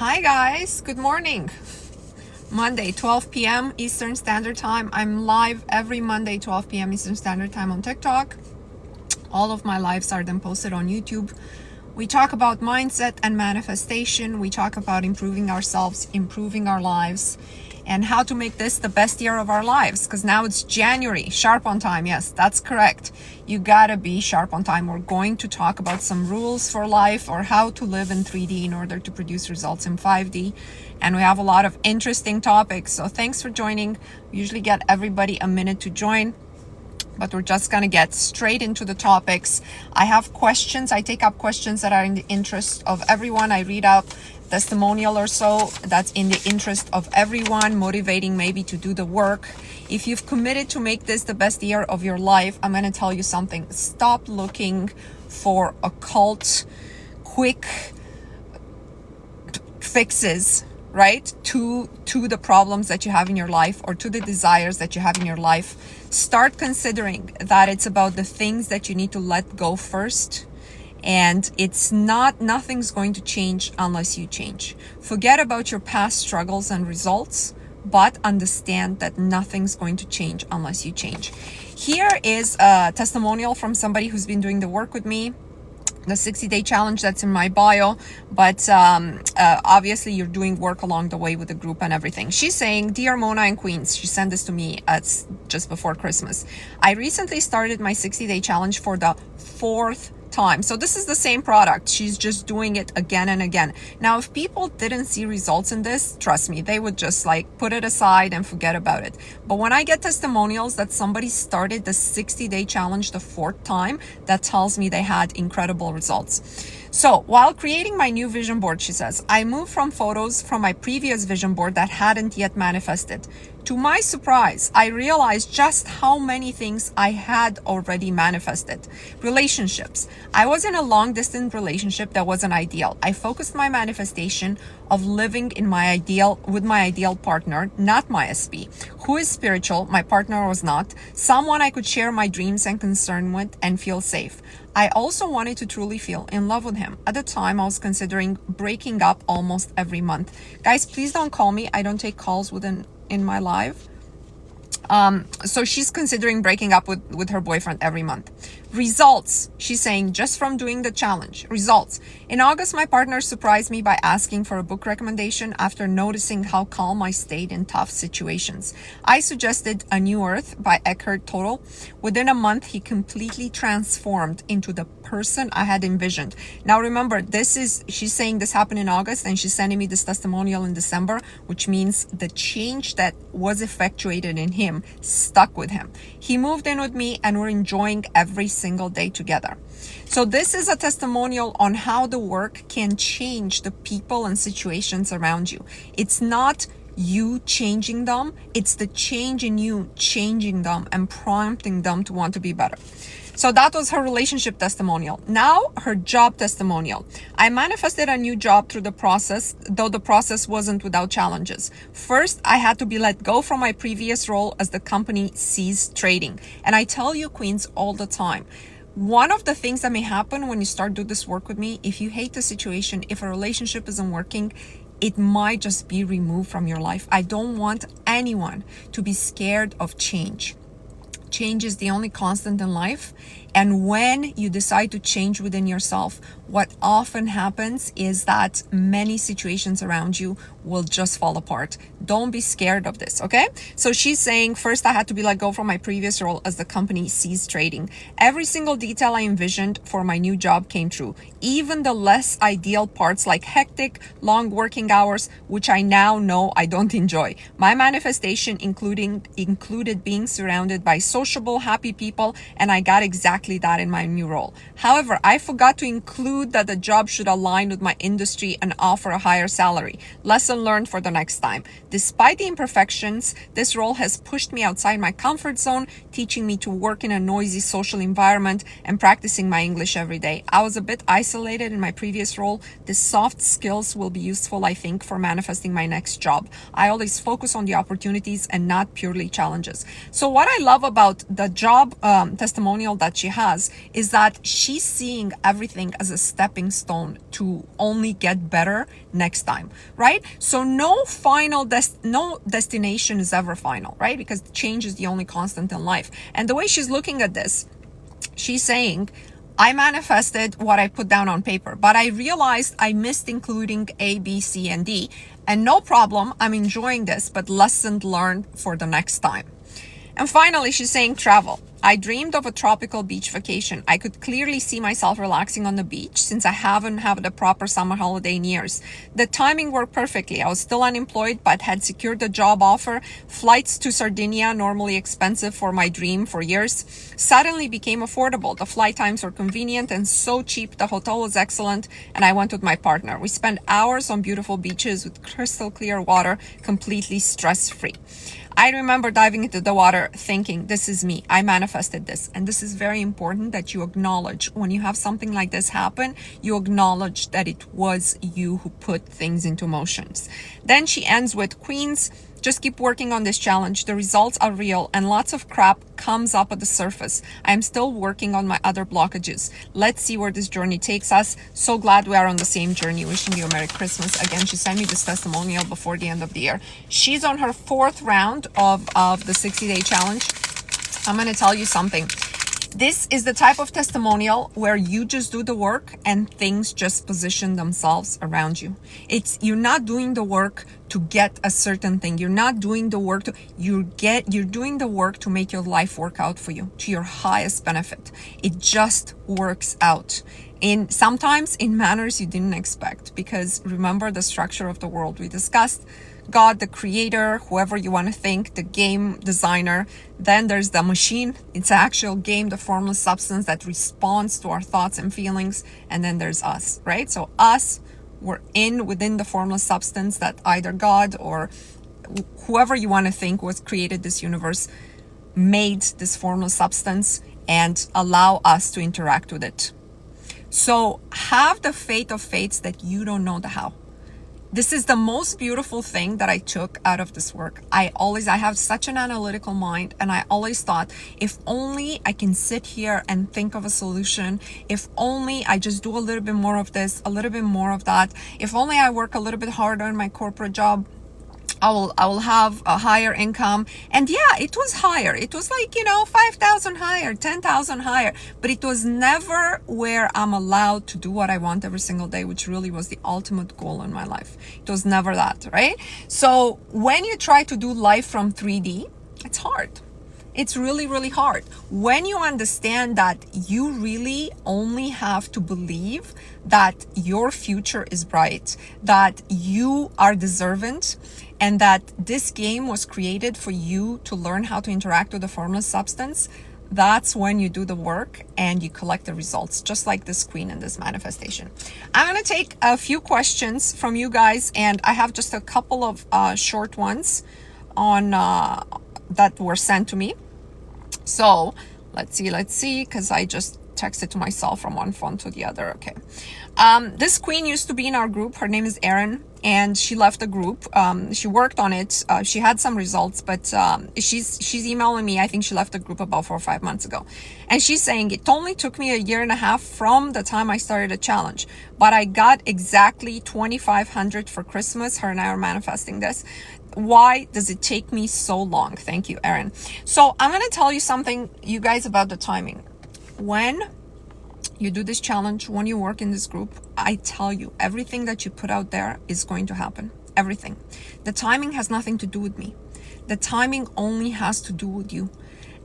Hi guys, good morning. Monday, 12 p.m. Eastern Standard Time. I'm live every Monday, 12 p.m. Eastern Standard Time on TikTok. All of my lives are then posted on YouTube. We talk about mindset and manifestation. We talk about improving ourselves, improving our lives, and how to make this the best year of our lives. Because now it's January, sharp on time. Yes, that's correct. You gotta be sharp on time. We're going to talk about some rules for life or how to live in 3D in order to produce results in 5D. And we have a lot of interesting topics. So thanks for joining. We usually get everybody a minute to join, but we're just going to get straight into the topics. I have questions. I take up questions that are in the interest of everyone. I read out testimonial or so that's in the interest of everyone, motivating maybe to do the work. If you've committed to make this the best year of your life, I'm going to tell you something. Stop looking for occult, quick fixes, right, to the problems that you have in your life or to the desires that you have in your life. Start considering that it's about the things that you need to let go first. And nothing's going to change unless you change. Forget about your past struggles and results, but understand that nothing's going to change unless you change. Here is a testimonial from somebody who's been doing the work with me. The 60-day challenge that's in my bio, but obviously you're doing work along the way with the group and everything. She's saying, "Dear Mona and Queens," she sent this to me just before Christmas. "I recently started my 60-day challenge for the 4th time." So this is the same product. She's just doing it again and again. Now, if people didn't see results in this, trust me, they would just like put it aside and forget about it. But when I get testimonials that somebody started the 60-day challenge the 4th time, that tells me they had incredible results. So while creating my new vision board, she says, "I moved from photos from my previous vision board that hadn't yet manifested. To my surprise, I realized just how many things I had already manifested. Relationships. I was in a long distance relationship that wasn't ideal. I focused my manifestation of living in with my ideal partner, not my SP, who is spiritual. My partner was not. Someone I could share my dreams and concern with and feel safe. I also wanted to truly feel in love with him. At the time, I was considering breaking up almost every month." Guys, please don't call me. I don't take calls in my live. So she's considering breaking up with her boyfriend every month. Results. She's saying, just from doing the challenge. Results. In August, my partner surprised me by asking for a book recommendation after noticing how calm I stayed in tough situations. I suggested A New Earth by Eckhart Tolle. Within a month, he completely transformed into the person I had envisioned. Now remember, she's saying this happened in August and she's sending me this testimonial in December, which means the change that was effectuated in him stuck with him. He moved in with me and we're enjoying every single day together. So this is a testimonial on how the work can change the people and situations around you. It's not you changing them, it's the change in you changing them and prompting them to want to be better. So that was her relationship testimonial. Now her job testimonial. "I manifested a new job through the process, though the process wasn't without challenges. First, I had to be let go from my previous role as the company ceased trading." And I tell you, Queens, all the time, one of the things that may happen when you start doing this work with me, if you hate the situation, if a relationship isn't working, it might just be removed from your life. I don't want anyone to be scared of change. Change is the only constant in life. And when you decide to change within yourself, what often happens is that many situations around you will just fall apart. Don't be scared of this, okay? So she's saying, first I had to be let go from my previous role as the company ceased trading. Every single detail I envisioned for my new job came true. Even the less ideal parts like hectic, long working hours, which I now know I don't enjoy. My manifestation included being surrounded by sociable, happy people, and I got exactly that in my new role. However, I forgot to include that the job should align with my industry and offer a higher salary. Lesson learned for the next time. Despite the imperfections, this role has pushed me outside my comfort zone, teaching me to work in a noisy social environment and practicing my English every day. I was a bit isolated in my previous role. The soft skills will be useful, I think, for manifesting my next job. I always focus on the opportunities and not purely challenges. So what I love about the job testimonial that she has is that she's seeing everything as a stepping stone to only get better next time, right? So no destination is ever final, right? Because change is the only constant in life. And the way she's looking at this, she's saying, I manifested what I put down on paper, but I realized I missed including A, B, C, and D. And no problem, I'm enjoying this, but lesson learned for the next time. And finally, she's saying travel. I dreamed of a tropical beach vacation. I could clearly see myself relaxing on the beach since I haven't had a proper summer holiday in years. The timing worked perfectly. I was still unemployed but had secured a job offer. Flights to Sardinia, normally expensive for my dream for years, suddenly became affordable. The flight times were convenient and so cheap. The hotel was excellent and I went with my partner. We spent hours on beautiful beaches with crystal clear water, completely stress-free. I remember diving into the water thinking, this is me. I manifested this. And this is very important that you acknowledge when you have something like this happen, you acknowledge that it was you who put things into motions. Then she ends with, Queens, just keep working on this challenge. The results are real and lots of crap comes up at the surface. I am still working on my other blockages. Let's see where this journey takes us. So glad we are on the same journey. Wishing you a Merry Christmas. Again, she sent me this testimonial before the end of the year. She's on her 4th round of the 60-day challenge. I'm going to tell you something. This is the type of testimonial where you just do the work and things just position themselves around you. You're not doing the work to get a certain thing. You're not doing the work you're doing the work to make your life work out for you to your highest benefit. It just works out. Sometimes in manners you didn't expect, because remember the structure of the world we discussed. God, the creator, whoever you want to think, the game designer. Then there's the machine. It's an actual game, the formless substance that responds to our thoughts and feelings. And then there's us, right? So us, we're within the formless substance that either God or whoever you want to think was created this universe, made this formless substance and allow us to interact with it. So have the faith of faiths that you don't know the how. This is the most beautiful thing that I took out of this work. I have such an analytical mind, and I always thought, if only I can sit here and think of a solution, if only I just do a little bit more of this, a little bit more of that, if only I work a little bit harder in my corporate job, I will have a higher income. And yeah, it was higher. It was like, 5,000 higher, 10,000 higher, but it was never where I'm allowed to do what I want every single day, which really was the ultimate goal in my life. It was never that, right? So when you try to do life from 3D, it's hard. It's really, really hard. When you understand that you really only have to believe that your future is bright, that you are deserving, and that this game was created for you to learn how to interact with the formless substance, that's when you do the work and you collect the results, just like this queen in this manifestation. I'm going to take a few questions from you guys, and I have just a couple of short ones on that were sent to me. So let's see, because I just texted to myself from one phone to the other. Okay. This queen used to be in our group. Her name is Erin, and she left the group. She worked on it. She had some results, but she's emailing me. I think she left the group about 4 or 5 months ago. And she's saying, it only took me 1.5 years from the time I started a challenge, but I got exactly 2,500 for Christmas. Her and I are manifesting this. Why does it take me so long? Thank you, Erin. So I'm going to tell you something, you guys, about the timing. When you do this challenge, when you work in this group, I tell you, everything that you put out there is going to happen. Everything. The timing has nothing to do with me. The timing only has to do with you.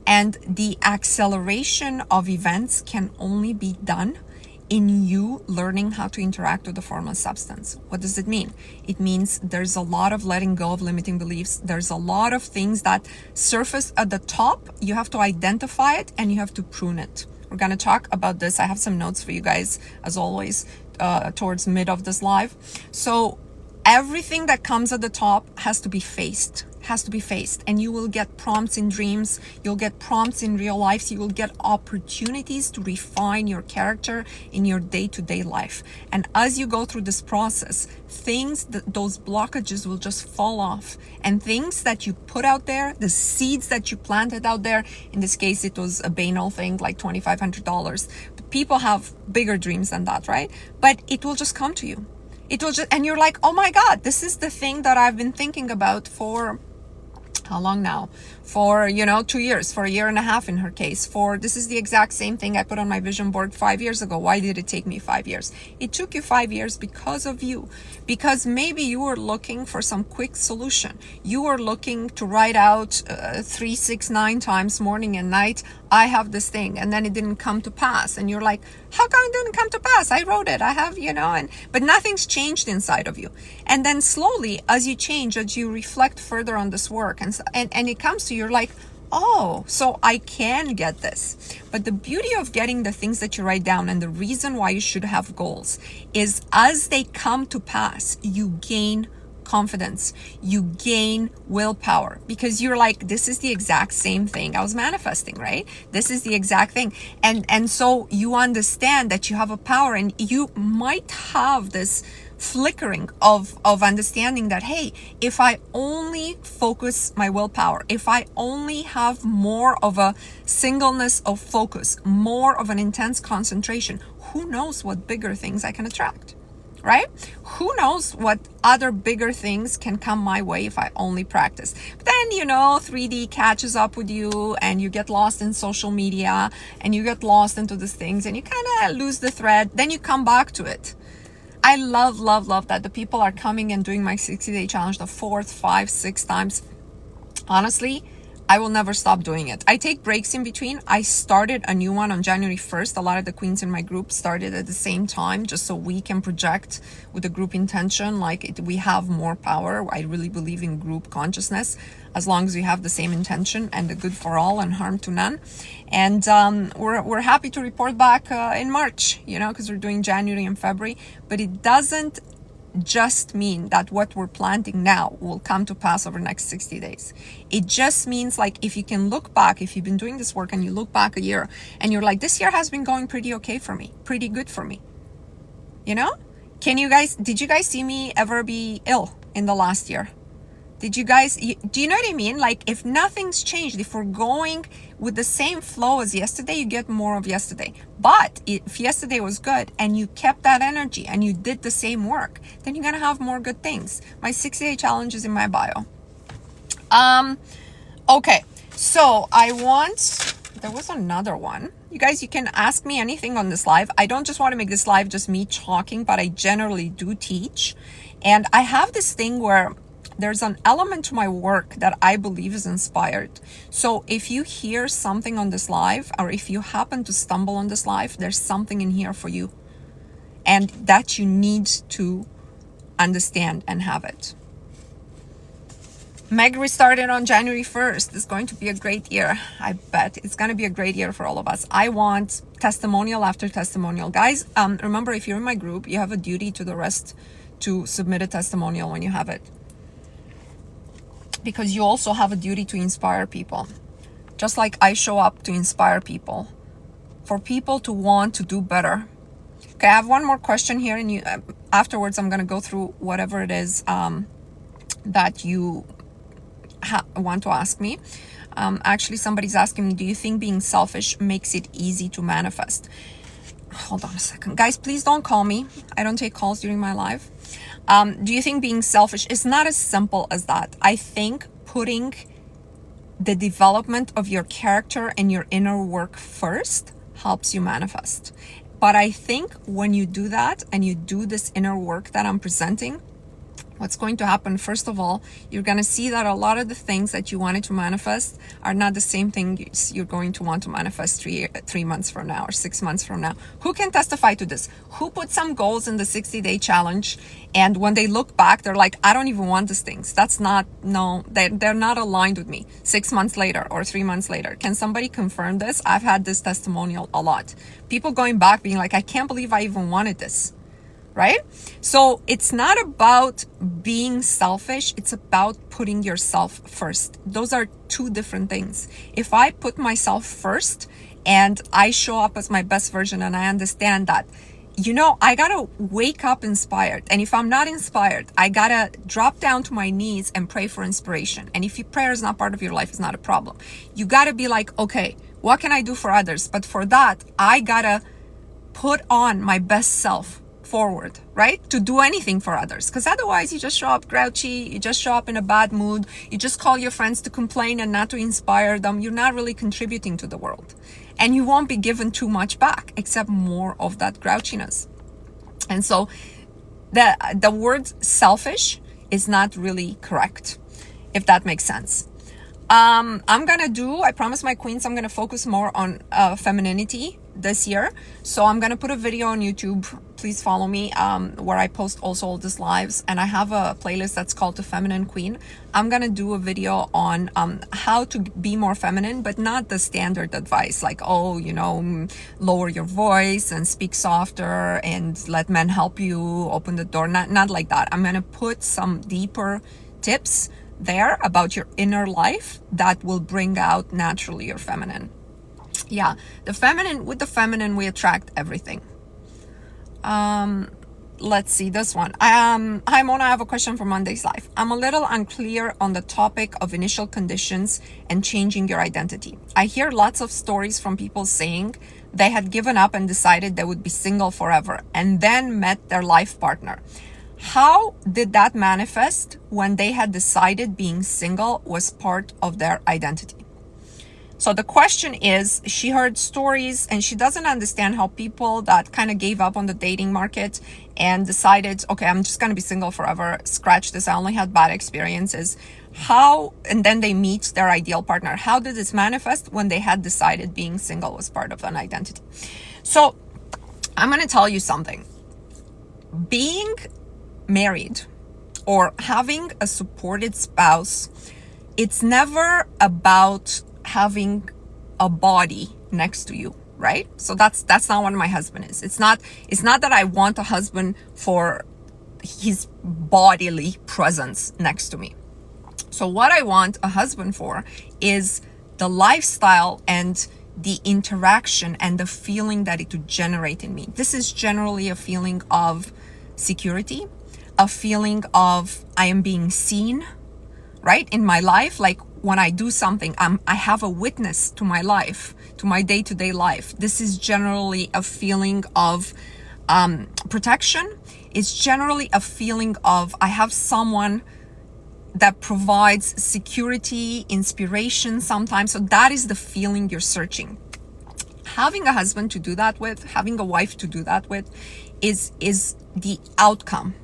And the acceleration of events can only be done in you learning how to interact with the formless substance. What does it mean? It means there's a lot of letting go of limiting beliefs. There's a lot of things that surface at the top. You have to identify it and you have to prune it. We're going to talk about this. I have some notes for you guys, as always, towards mid of this live. So everything that comes at the top has to be faced. has to be faced, and you will get prompts in dreams, you'll get prompts in real life, so you will get opportunities to refine your character in your day-to-day life. And as you go through this process, those blockages will just fall off, and things that you put out there, the seeds that you planted out there, in this case it was a banal thing like $2,500, but people have bigger dreams than that, right? But it will just come to you. It will just, and you're like, oh my God, this is the thing that I've been thinking about for how long now? For, 2 years, for a year and a half in her case. This is the exact same thing I put on my vision board 5 years ago. Why did it take me 5 years? It took you 5 years because of you. Because maybe you were looking for some quick solution. You were looking to write out 3, 6, 9 times morning and night, I have this thing, and then it didn't come to pass. And you're like, how come it didn't come to pass? I wrote it, I have, but nothing's changed inside of you. And then slowly, as you change, as you reflect further on this work, and it comes to you, you're like, oh, so I can get this. But the beauty of getting the things that you write down, and the reason why you should have goals, is as they come to pass, you gain confidence, you gain willpower, because you're like, this is the exact same thing I was manifesting, right? This is the exact thing. And so you understand that you have a power, and you might have this flickering of understanding that, hey, if I only focus my willpower, if I only have more of a singleness of focus, more of an intense concentration, who knows what bigger things I can attract, right? Who knows what other bigger things can come my way if I only practice. But then, 3D catches up with you, and you get lost in social media, and you get lost into these things, and you kind of lose the thread. Then you come back to it. I love that the people are coming and doing my 60-day challenge the 4th, 5, 6 times. Honestly, I will never stop doing it. I take breaks in between. I started a new one on January 1st. A lot of the queens in my group started at the same time, just so we can project with the group intention. We have more power. I really believe in group consciousness, as long as we have the same intention and the good for all and harm to none. And we're happy to report back in March, because we're doing January and February. But it doesn't just mean that what we're planting now will come to pass over the next 60 days. It just means, if you can look back, if you've been doing this work and you look back a year and you're like, this year has been going pretty okay for me, pretty good for me. Did you guys see me ever be ill in the last year? Do you know what I mean? If nothing's changed, if we're going with the same flow as yesterday, you get more of yesterday. But if yesterday was good and you kept that energy and you did the same work, then you're going to have more good things. My 60-day challenge is in my bio. Okay. So there was another one. You guys, you can ask me anything on this live. I don't just want to make this live just me talking, but I generally do teach. And I have this thing where there's an element to my work that I believe is inspired. So if you hear something on this live, or if you happen to stumble on this live, there's something in here for you, and that you need to understand and have it. Meg restarted on January 1st. It's going to be a great year. I bet it's going to be a great year for all of us. I want testimonial after testimonial. Guys, remember, if you're in my group, you have a duty to the rest to submit a testimonial when you have it. Because you also have a duty to inspire people. Just like I show up to inspire people. For people to want to do better. Okay, I have one more question here, and afterwards I'm going to go through whatever it is that you want to ask me. Actually, somebody's asking me, do you think being selfish makes it easy to manifest? Hold on a second. Guys, please don't call me. I don't take calls during my live. Do you think being selfish is not as simple as that? I think putting the development of your character and your inner work first helps you manifest. But I think when you do that and you do this inner work that I'm presenting, what's going to happen, first of all, you're going to see that a lot of the things that you wanted to manifest are not the same things you're going to want to manifest 3 months from now or 6 months from now. Who can testify to this? Who put some goals in the 60-day challenge, and when they look back, they're like, I don't even want these things. They're not aligned with me 6 months later or 3 months later. Can somebody confirm this? I've had this testimonial a lot. People going back being like, I can't believe I even wanted this. right? So it's not about being selfish. It's about putting yourself first. Those are two different things. If I put myself first and I show up as my best version, and I understand that, I gotta wake up inspired. And if I'm not inspired, I gotta drop down to my knees and pray for inspiration. And if prayer is not part of your life, it's not a problem. You gotta be like, okay, what can I do for others? But for that, I gotta put on my best self forward, right? To do anything for others. Because otherwise you just show up grouchy, you just show up in a bad mood, you just call your friends to complain and not to inspire them. You're not really contributing to the world. And you won't be given too much back, except more of that grouchiness. And so the word selfish is not really correct, if that makes sense. I promise my queens, I'm gonna focus more on femininity this year. So I'm gonna put a video on YouTube. Please follow me, where I post also all these lives, and I have a playlist that's called The Feminine Queen. I'm gonna do a video on how to be more feminine, but not the standard advice like, lower your voice and speak softer and let men help you open the door. Not like that. I'm gonna put some deeper tips there about your inner life that will bring out naturally your feminine. Yeah, with the feminine, we attract everything. Let's see this one. Hi Mona, I have a question for Monday's life. I'm a little unclear on the topic of initial conditions and changing your identity. I hear lots of stories from people saying they had given up and decided they would be single forever and then met their life partner. How did that manifest when they had decided being single was part of their identity? So the question is, she heard stories and she doesn't understand how people that kind of gave up on the dating market and decided, okay, I'm just going to be single forever, scratch this, I only had bad experiences. And then they meet their ideal partner. How did this manifest when they had decided being single was part of an identity? So I'm going to tell you something. Being married or having a supported spouse, it's never about having a body next to you, right? So that's not what my husband is. It's not that I want a husband for his bodily presence next to me. So what I want a husband for is the lifestyle and the interaction and the feeling that it would generate in me. This is generally a feeling of security, a feeling of I am being seen, right? In my life, like when I do something, I have a witness to my life, to my day-to-day life. This is generally a feeling of protection. It's generally a feeling of I have someone that provides security, inspiration sometimes. So that is the feeling you're searching. Having a husband to do that with, having a wife to do that with is the outcome.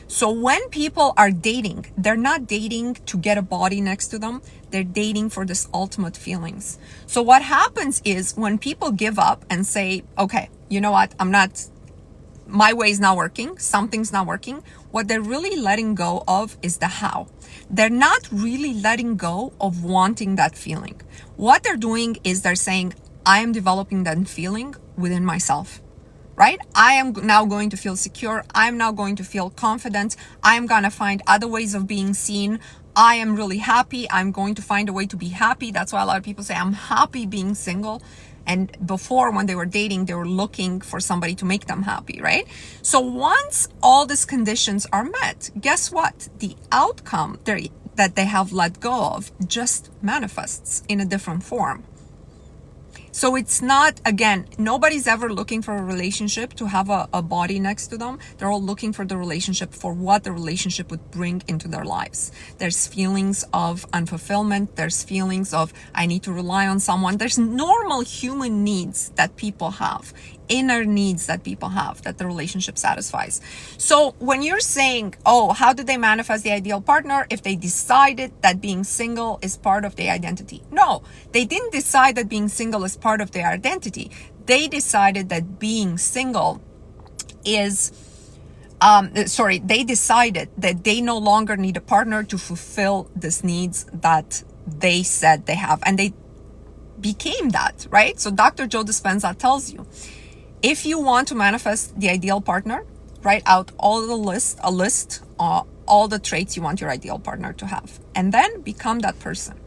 So when people are dating, they're not dating to get a body next to them. They're dating for this ultimate feelings. So what happens is when people give up and say, okay, you know what, my way is not working, something's not working, what they're really letting go of is the how. They're not really letting go of wanting that feeling. What they're doing is they're saying, I am developing that feeling within myself. Right? I am now going to feel secure. I'm now going to feel confident. I'm going to find other ways of being seen. I am really happy. I'm going to find a way to be happy. That's why a lot of people say, I'm happy being single. And before, when they were dating, they were looking for somebody to make them happy, right? So once all these conditions are met, guess what? The outcome that they have let go of just manifests in a different form. So it's not, again, nobody's ever looking for a relationship to have a body next to them. They're all looking for the relationship for what the relationship would bring into their lives. There's feelings of unfulfillment. There's feelings of, I need to rely on someone. There's normal human needs that people have, inner needs that people have that the relationship satisfies. So when you're saying, oh, how did they manifest the ideal partner if they decided that being single is part of their identity? No, they didn't decide that being single is part of their identity. They decided that being single is, they decided that they no longer need a partner to fulfill these needs that they said they have. And they became that, right? So Dr. Joe Dispenza tells you, if you want to manifest the ideal partner, Write out a list of all the traits you want your ideal partner to have, and then become that person.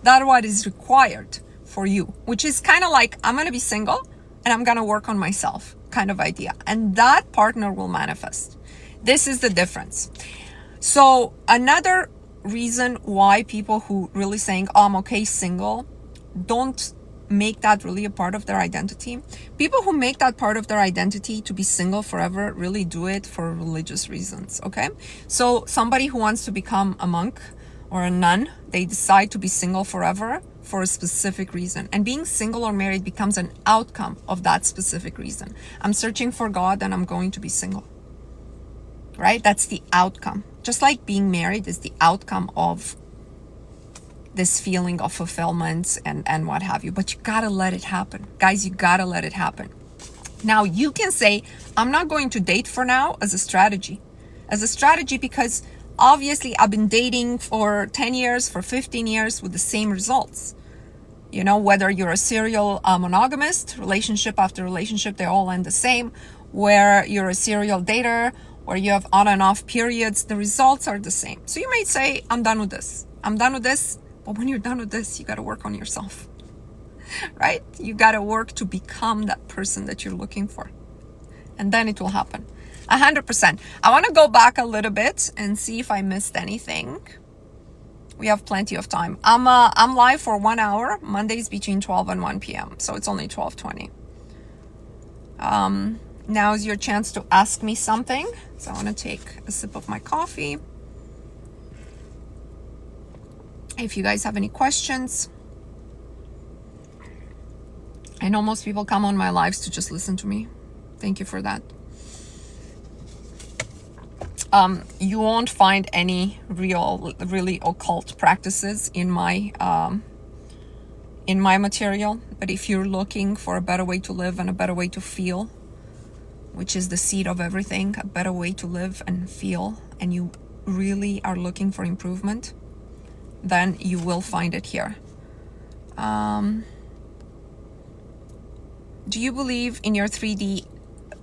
That's what is required for you, which is kind of like, I'm going to be single and I'm going to work on myself kind of idea. And that partner will manifest. This is the difference. So another reason why people who really saying, oh, I'm okay single, don't make that really a part of their identity. People who make that part of their identity to be single forever really do it for religious reasons, okay? So somebody who wants to become a monk or a nun, they decide to be single forever for a specific reason. And being single or married becomes an outcome of that specific reason. I'm searching for God and I'm going to be single, right? That's the outcome. Just like being married is the outcome of this feeling of fulfillment and what have you. But you gotta let it happen. Guys, you gotta let it happen. Now, you can say, I'm not going to date for now as a strategy. As a strategy because obviously I've been dating for 10 years, for 15 years with the same results. You know, whether you're a serial monogamist, relationship after relationship, they all end the same. Where you're a serial dater, where you have on and off periods, the results are the same. So you might say, I'm done with this. I'm done with this. But when you're done with this, you got to work on yourself, right? You got to work to become that person that you're looking for. And then it will happen. 100%. I want to go back a little bit and see if I missed anything. We have plenty of time. I'm live for 1 hour, Mondays between 12 and 1 p.m. So it's only 12:20. Now is your chance to ask me something. So I want to take a sip of my coffee. If you guys have any questions. I know most people come on my lives to just listen to me. Thank you for that. You won't find any really occult practices in my material. But if you're looking for a better way to live and a better way to feel, which is the seed of everything, a better way to live and feel, and you really are looking for improvement, then you will find it here. Do you believe in your 3D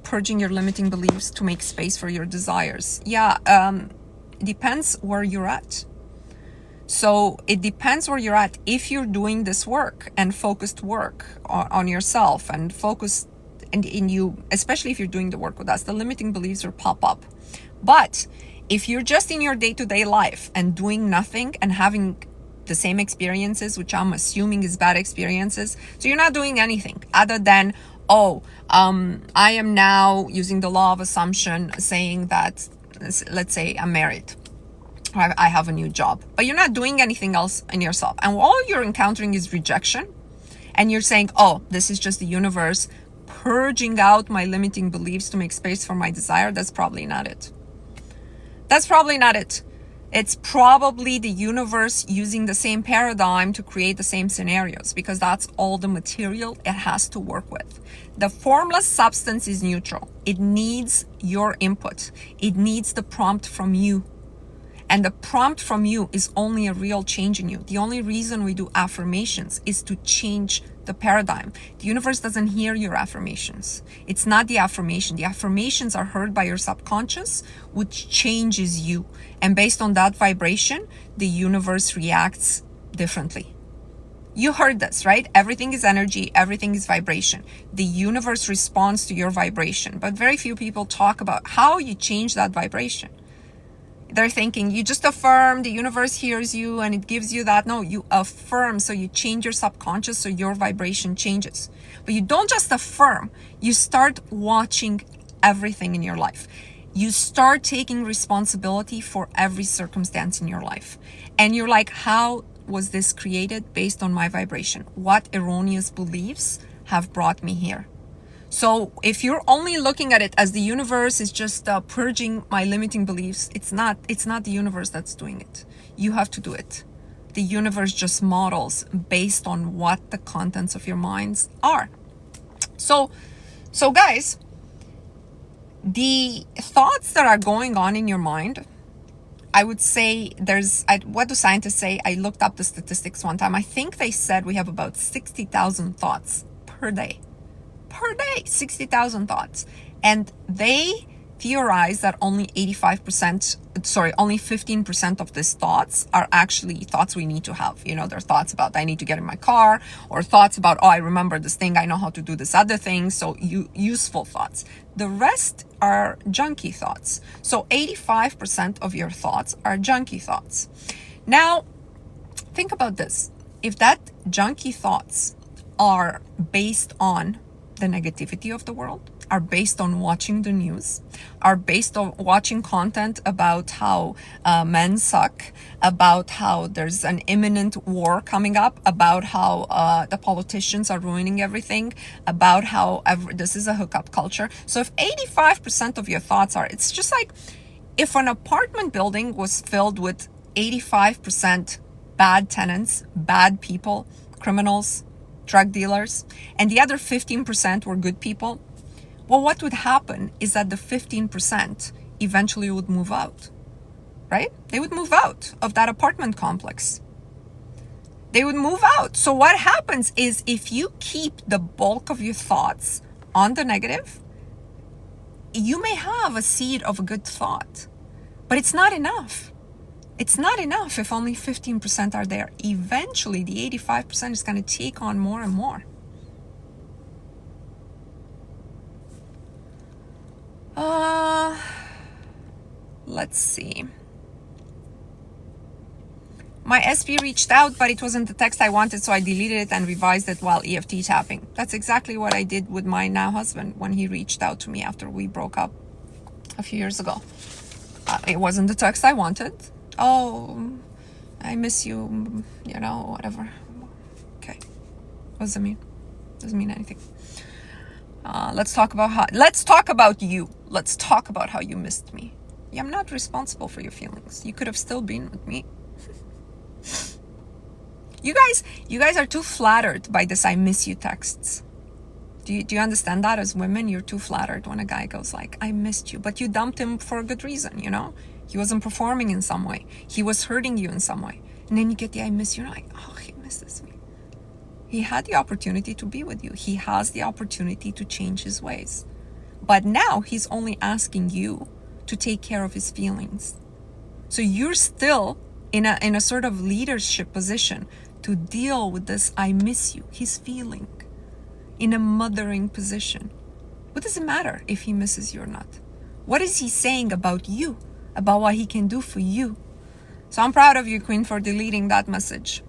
purging your limiting beliefs to make space for your desires? Yeah, depends where you're at. So it depends where you're at. If you're doing this work and focused work on yourself and focused in you, especially if you're doing the work with us, the limiting beliefs will pop up. But if you're just in your day-to-day life and doing nothing and having the same experiences, which I'm assuming is bad experiences, so you're not doing anything other than, I am now using the law of assumption saying that, let's say I'm married, I have a new job, but you're not doing anything else in yourself. And all you're encountering is rejection. And you're saying, this is just the universe purging out my limiting beliefs to make space for my desire. That's probably not it. That's probably not it. It's probably the universe using the same paradigm to create the same scenarios, because that's all the material it has to work with. The formless substance is neutral. It needs your input. It needs the prompt from you. And the prompt from you is only a real change in you. The only reason we do affirmations is to change the paradigm. The universe doesn't hear your affirmations. It's not the affirmation. The affirmations are heard by your subconscious, which changes you. And based on that vibration, the universe reacts differently. You heard this, right? Everything is energy. Everything is vibration. The universe responds to your vibration. But very few people talk about how you change that vibration. They're thinking you just affirm, the universe hears you and it gives you that. No, you affirm, so you change your subconscious so your vibration changes. But you don't just affirm, you start watching everything in your life. You start taking responsibility for every circumstance in your life. And you're like, how was this created based on my vibration? What erroneous beliefs have brought me here? So if you're only looking at it as the universe is just purging my limiting beliefs, it's not the universe that's doing it. You have to do it. The universe just models based on what the contents of your minds are. So guys, the thoughts that are going on in your mind, I would say what do scientists say? I looked up the statistics one time. I think they said we have about 60,000 thoughts per day. 60,000 thoughts. And they theorize that only 15% of these thoughts are actually thoughts we need to have. You know, they're thoughts about, I need to get in my car, or thoughts about, oh, I remember this thing, I know how to do this other thing. So useful thoughts. The rest are junky thoughts. So 85% of your thoughts are junky thoughts. Now, think about this. If that junky thoughts are based on the negativity of the world, are based on watching the news, are based on watching content about how men suck, about how there's an imminent war coming up, about how the politicians are ruining everything, about how this is a hookup culture. So if 85% of your thoughts are, it's just like if an apartment building was filled with 85% bad tenants, bad people, criminals, drug dealers, and the other 15% were good people. Well, what would happen is that the 15% eventually would move out, right? They would move out of that apartment complex. They would move out. So what happens is if you keep the bulk of your thoughts on the negative, you may have a seed of a good thought, but it's not enough. It's not enough if only 15% are there. Eventually, the 85% is going to take on more and more. Let's see. My SP reached out, but it wasn't the text I wanted, so I deleted it and revised it while EFT tapping. That's exactly what I did with my now husband when he reached out to me after we broke up a few years ago. It wasn't the text I wanted. Oh, I miss you, you know, whatever. Okay. What does it mean? Doesn't mean anything. Let's talk about you. Let's talk about how you missed me. I'm not responsible for your feelings. You could have still been with me. You guys are too flattered by this I miss you texts. Do you understand that? As women, you're too flattered when a guy goes like, I missed you. But you dumped him for a good reason, you know? He wasn't performing in some way. He was hurting you in some way. And then you get the I miss you, and you're like, oh, he misses me. He had the opportunity to be with you. He has the opportunity to change his ways. But now he's only asking you to take care of his feelings. So you're still in a sort of leadership position to deal with this I miss you, he's feeling, in a mothering position. What does it matter if he misses you or not? What is he saying about you, about what he can do for you? So I'm proud of you, Queen, for deleting that message.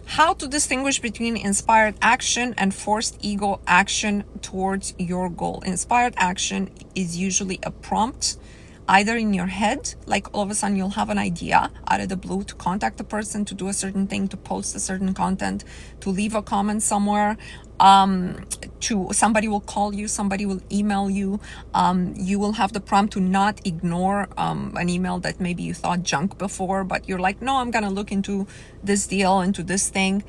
How to distinguish between inspired action and forced ego action towards your goal. Inspired action is usually a prompt, either in your head, like all of a sudden you'll have an idea out of the blue to contact a person, to do a certain thing, to post a certain content, to leave a comment somewhere, to somebody will call you, somebody will email you, you will have the prompt to not ignore an email that maybe you thought junk before, but you're like, no, I'm gonna look into this deal, into this thing.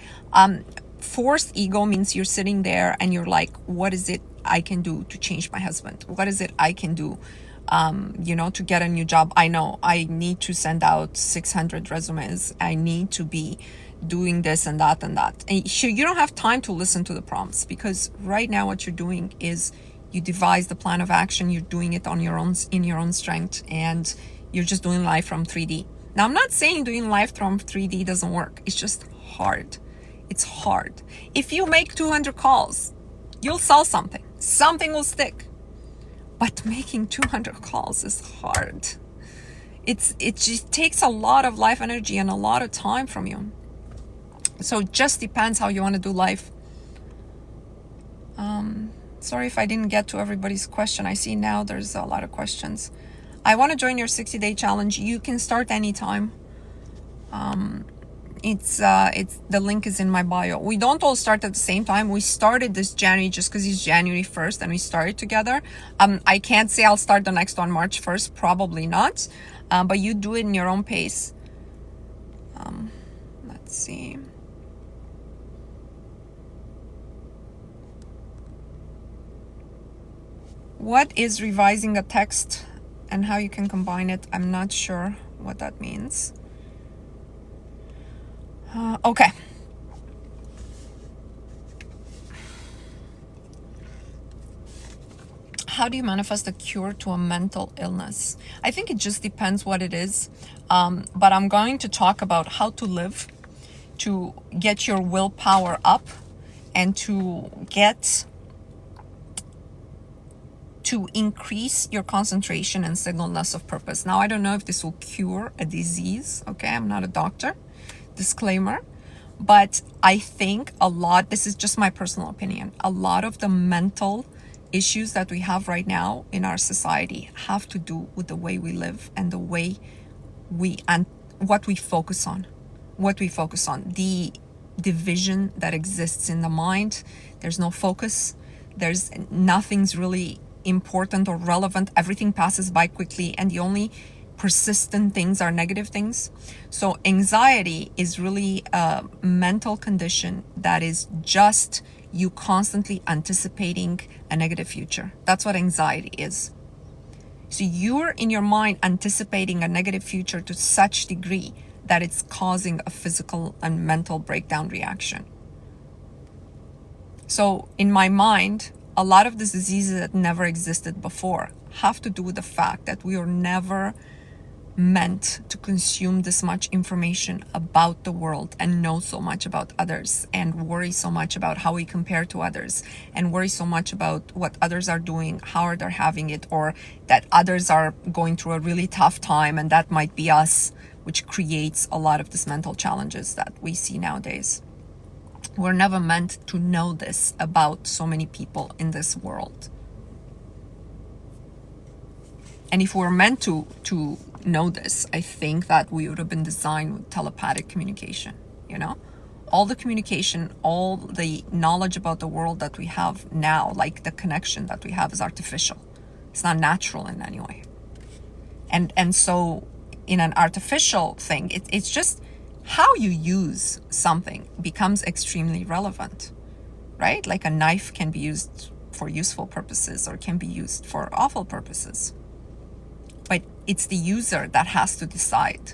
Forced ego means you're sitting there and you're like, what is it I can do to change my husband? What is it I can do to get a new job? I know I need to send out 600 resumes. I need to be doing this and that and that. And you don't have time to listen to the prompts, because right now what you're doing is you devise the plan of action. You're doing it on your own, in your own strength, and you're just doing life from 3D. Now, I'm not saying doing life from 3D doesn't work. It's just hard. It's hard. If you make 200 calls, you'll sell something. Something will stick. But making 200 calls is hard. It just takes a lot of life energy and a lot of time from you. So it just depends how you want to do life. Sorry if I didn't get to everybody's question. I see now there's a lot of questions. I want to join your 60-day challenge. You can start anytime. It's the link is in my bio. We don't all start at the same time. We started this January just because it's January 1st and we started together. I can't say I'll start the next one March 1st, probably not. But you do it in your own pace. Let's see. What is revising a text and how you can combine it? I'm not sure what that means. Okay. how do you manifest a cure to a mental illness? I think it just depends what it is. But I'm going to talk about how to live, to get your willpower up, and to increase your concentration and singleness of purpose. Now, I don't know if this will cure a disease. Okay, I'm not a doctor. Disclaimer. But I think this is just my personal opinion, a lot of the mental issues that we have right now in our society have to do with the way we live and the way what we focus on. The division that exists in the mind. There's no focus. Nothing's really important or relevant. Everything passes by quickly, and the only persistent things are negative things. So anxiety is really a mental condition that is just you constantly anticipating a negative future. That's what anxiety is. So you're in your mind anticipating a negative future to such degree that it's causing a physical and mental breakdown reaction. So in my mind, a lot of the diseases that never existed before have to do with the fact that we were never meant to consume this much information about the world and know so much about others and worry so much about how we compare to others and worry so much about what others are doing, how they're having it, or that others are going through a really tough time and that might be us, which creates a lot of these mental challenges that we see nowadays. We're never meant to know this about so many people in this world. And if we're meant to know this, I think that we would have been designed with telepathic communication, all the communication, all the knowledge about the world that we have now, like the connection that we have, is artificial. It's not natural in any way. And so in an artificial thing, it's just how you use something becomes extremely relevant, right? Like a knife can be used for useful purposes or can be used for awful purposes. But it's the user that has to decide.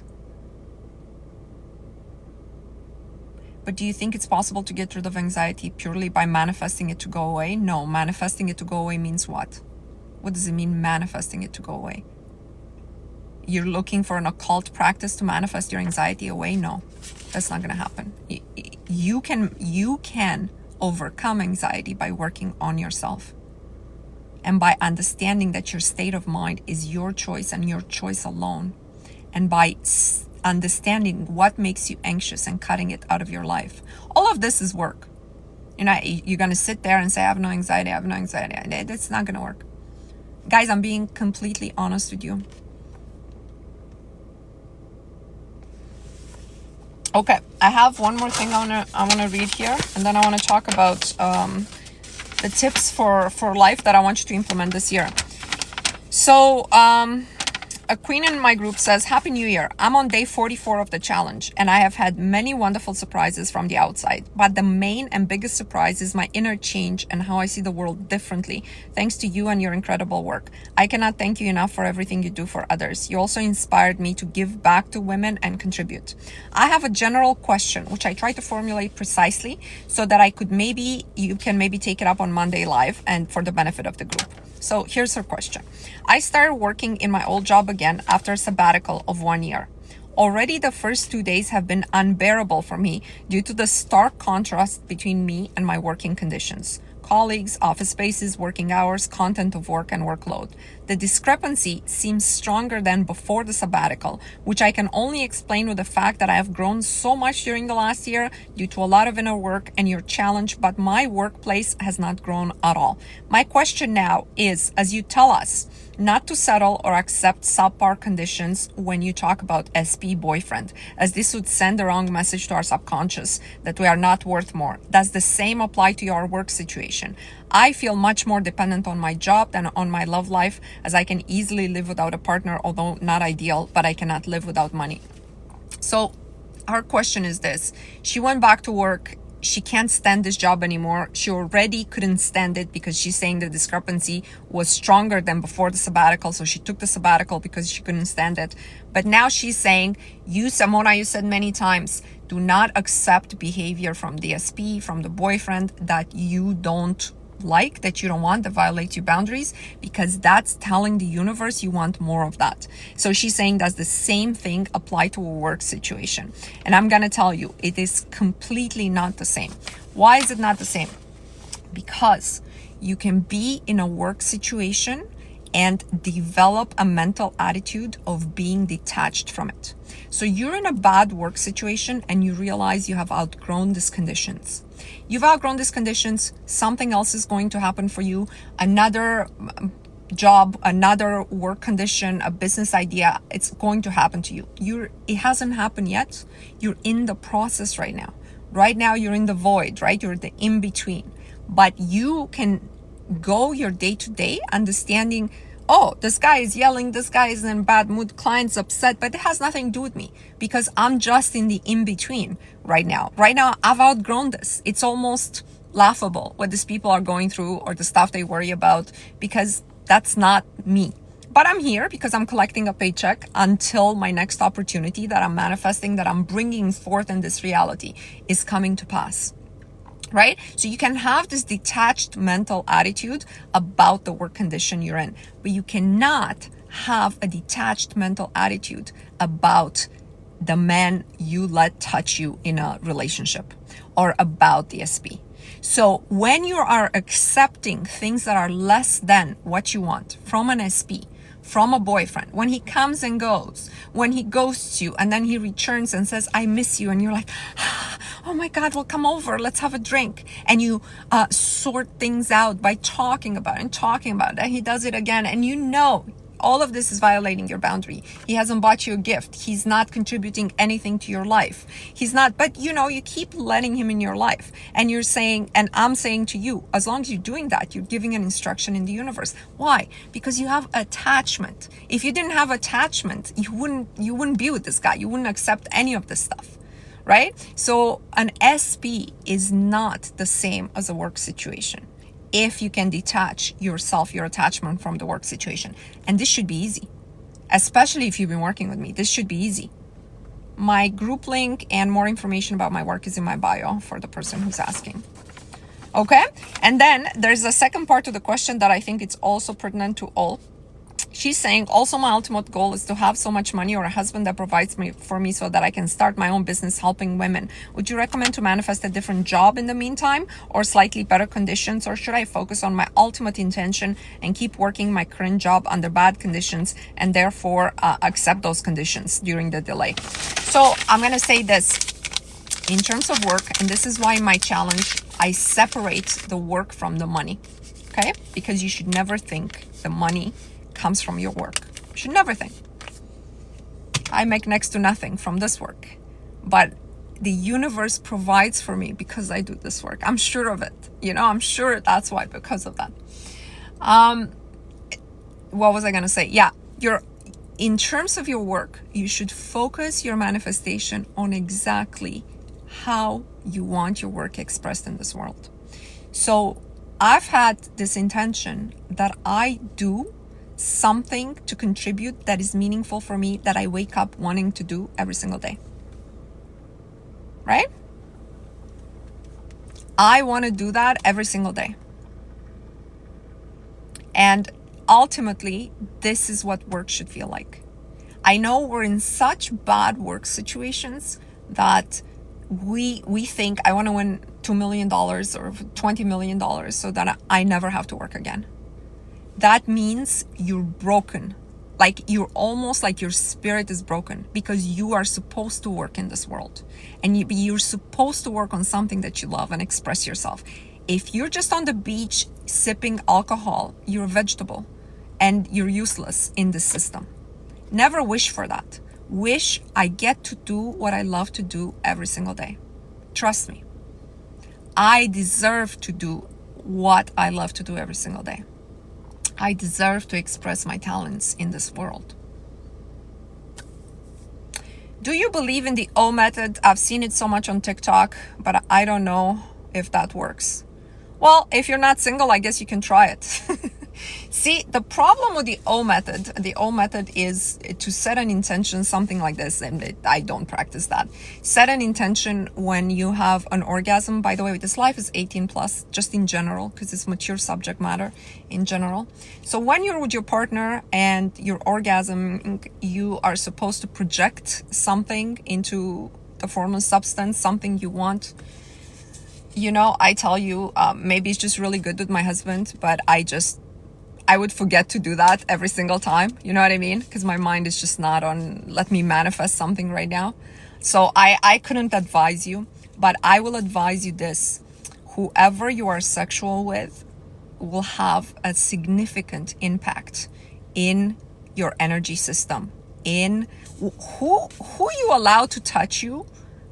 But do you think it's possible to get rid of anxiety purely by manifesting it to go away? No, manifesting it to go away means what? What does it mean, manifesting it to go away? You're looking for an occult practice to manifest your anxiety away? No, that's not going to happen. You can overcome anxiety by working on yourself. And by understanding that your state of mind is your choice and your choice alone. And by understanding what makes you anxious and cutting it out of your life. All of this is work. You're going to sit there and say, I have no anxiety. That's not going to work. Guys, I'm being completely honest with you. Okay, I have one more thing I want to read here. And then I want to talk about the tips for life that I want you to implement this year. So a queen in my group says, Happy New Year. I'm on day 44 of the challenge and I have had many wonderful surprises from the outside. But the main and biggest surprise is my inner change and how I see the world differently thanks to you and your incredible work. I cannot thank you enough for everything you do for others. You also inspired me to give back to women and contribute. I have a general question, which I try to formulate precisely so that you can maybe take it up on Monday Live and for the benefit of the group. So here's her question. I started working in my old job again after a sabbatical of 1 year. Already the first 2 days have been unbearable for me due to the stark contrast between me and my working conditions. Colleagues, office spaces, working hours, content of work, and workload. The discrepancy seems stronger than before the sabbatical, which I can only explain with the fact that I have grown so much during the last year due to a lot of inner work and your challenge, but my workplace has not grown at all. My question now is, as you tell us, not to settle or accept subpar conditions when you talk about SP boyfriend, as this would send the wrong message to our subconscious that we are not worth more. Does the same apply to your work situation? I feel much more dependent on my job than on my love life, as I can easily live without a partner, although not ideal, but I cannot live without money. So her question is this. She went back to work. She can't stand this job anymore. She already couldn't stand it because she's saying the discrepancy was stronger than before the sabbatical. So she took the sabbatical because she couldn't stand it. But now she's saying, Simona, you said many times, do not accept behavior from the SP, from the boyfriend that you don't like, that you don't want, that violates your boundaries, because that's telling the universe you want more of that. So she's saying does the same thing apply to a work situation? And I'm going to tell you, it is completely not the same. Why is it not the same? Because you can be in a work situation and develop a mental attitude of being detached from it. So you're in a bad work situation and you realize you have outgrown these conditions. You've outgrown these conditions, something else is going to happen for you, another job, another work condition, a business idea, it's going to happen to you. It hasn't happened yet. You're in the process right now. Right now you're in the void, right? You're the in-between. But you can go your day-to-day understanding, oh, this guy is yelling, this guy is in a bad mood, client's upset, but it has nothing to do with me because I'm just in the in-between right now. Right now, I've outgrown this. It's almost laughable what these people are going through or the stuff they worry about, because that's not me. But I'm here because I'm collecting a paycheck until my next opportunity that I'm manifesting, that I'm bringing forth in this reality is coming to pass. Right? So you can have this detached mental attitude about the work condition you're in, but you cannot have a detached mental attitude about the man you let touch you in a relationship or about the SP. So when you are accepting things that are less than what you want from an SP, from a boyfriend, when he comes and goes, when he ghosts you and then he returns and says, I miss you, and you're like, oh my God, well, come over, let's have a drink. And you sort things out by talking about it and talking about it. And he does it again. And you know, all of this is violating your boundary. He hasn't bought you a gift. He's not contributing anything to your life. He's not, but you know, you keep letting him in your life. And you're saying, and I'm saying to you, as long as you're doing that, you're giving an instruction in the universe. Why? Because you have attachment. If you didn't have attachment, you wouldn't be with this guy. You wouldn't accept any of this stuff. Right? So an SP is not the same as a work situation. If you can detach yourself, your attachment from the work situation. And this should be easy, especially if you've been working with me. This should be easy. My group link and more information about my work is in my bio for the person who's asking. Okay? And then there's a second part to the question that I think it's also pertinent to all. She's saying, also my ultimate goal is to have so much money or a husband that provides for me so that I can start my own business helping women. Would you recommend to manifest a different job in the meantime or slightly better conditions? Or should I focus on my ultimate intention and keep working my current job under bad conditions and therefore accept those conditions during the delay? So I'm going to say this in terms of work, and this is why my challenge, I separate the work from the money. Okay? Because you should never think the money comes from your work. You should never think. I make next to nothing from this work, but the universe provides for me because I do this work. I'm sure of it. You know, I'm sure that's why, because of that. What was I going to say? Yeah, in terms of your work, you should focus your manifestation on exactly how you want your work expressed in this world. So I've had this intention that I do something to contribute that is meaningful for me, that I wake up wanting to do every single day. Right? I want to do that every single day. And ultimately, this is what work should feel like. I know we're in such bad work situations that we think I want to win $2 million or $20 million so that I never have to work again. That means you're broken. Like you're almost like your spirit is broken because you are supposed to work in this world. And you're supposed to work on something that you love and express yourself. If you're just on the beach sipping alcohol, you're a vegetable and you're useless in this system. Never wish for that. Wish I get to do what I love to do every single day. Trust me. I deserve to do what I love to do every single day. I deserve to express my talents in this world. Do you believe in the O method? I've seen it so much on TikTok, but I don't know if that works. Well, if you're not single, I guess you can try it. See, the problem with the O method is to set an intention, something like this, and I don't practice that. Set an intention when you have an orgasm. By the way, this life is 18 plus, just in general, because it's mature subject matter in general. So when you're with your partner and you're orgasming, you are supposed to project something into the formless substance, something you want. You know, I tell you, maybe it's just really good with my husband, but I would forget to do that every single time. You know what I mean? Because my mind is just not on, let me manifest something right now. So I couldn't advise you, but I will advise you this. Whoever you are sexual with will have a significant impact in your energy system. In who you allow to touch you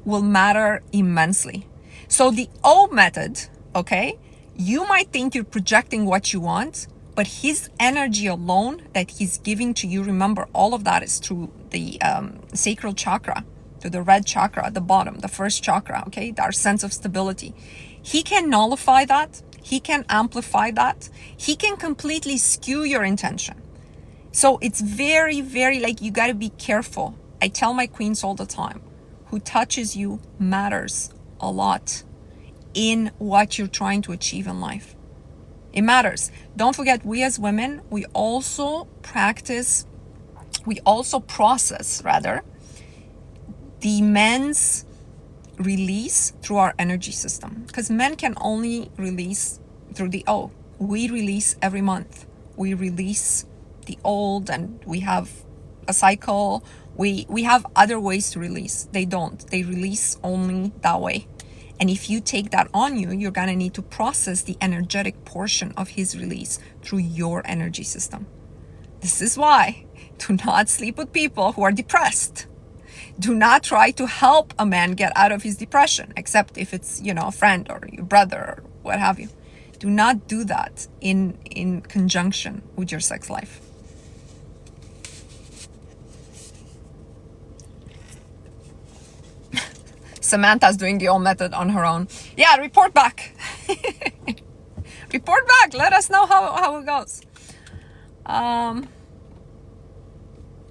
will matter immensely. So the O method, okay, you might think you're projecting what you want, but his energy alone that he's giving to you, remember, all of that is through the sacral chakra, to the red chakra at the bottom, the first chakra, okay, our sense of stability. He can nullify that. He can amplify that. He can completely skew your intention. So it's very, very, like, you got to be careful. I tell my queens all the time, who touches you matters a lot in what you're trying to achieve in life. It matters. Don't forget, we as women, we also process the men's release through our energy system, because men can only release through the O. We release every month. We release the old, and we have a cycle. We have other ways to release. They don't. They release only that way. And if you take that on you, you're going to need to process the energetic portion of his release through your energy system. This is why do not sleep with people who are depressed. Do not try to help a man get out of his depression, except if it's, you know, a friend or your brother or what have you. Do not do that in conjunction with your sex life. Samantha's doing the old method on her own. Yeah, report back. Report back. Let us know how it goes.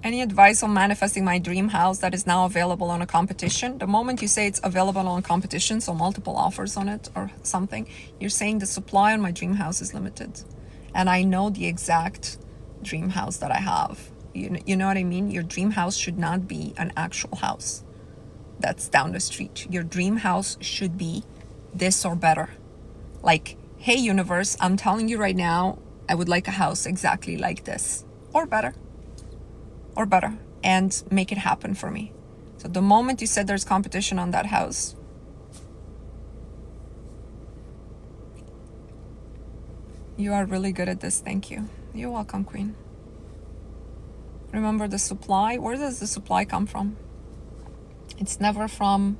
Any advice on manifesting my dream house that is now available on a competition? The moment you say it's available on competition, so multiple offers on it or something, you're saying the supply on my dream house is limited. And I know the exact dream house that I have. You know what I mean? Your dream house should not be an actual house that's down the street. Your dream house should be this or better. Like, hey universe, I'm telling you right now, I would like a house exactly like this or better, and make it happen for me. So the moment you said there's competition on that house, you are really good at this. Thank you. You're welcome, queen. Remember the supply. Where does the supply come from? It's never from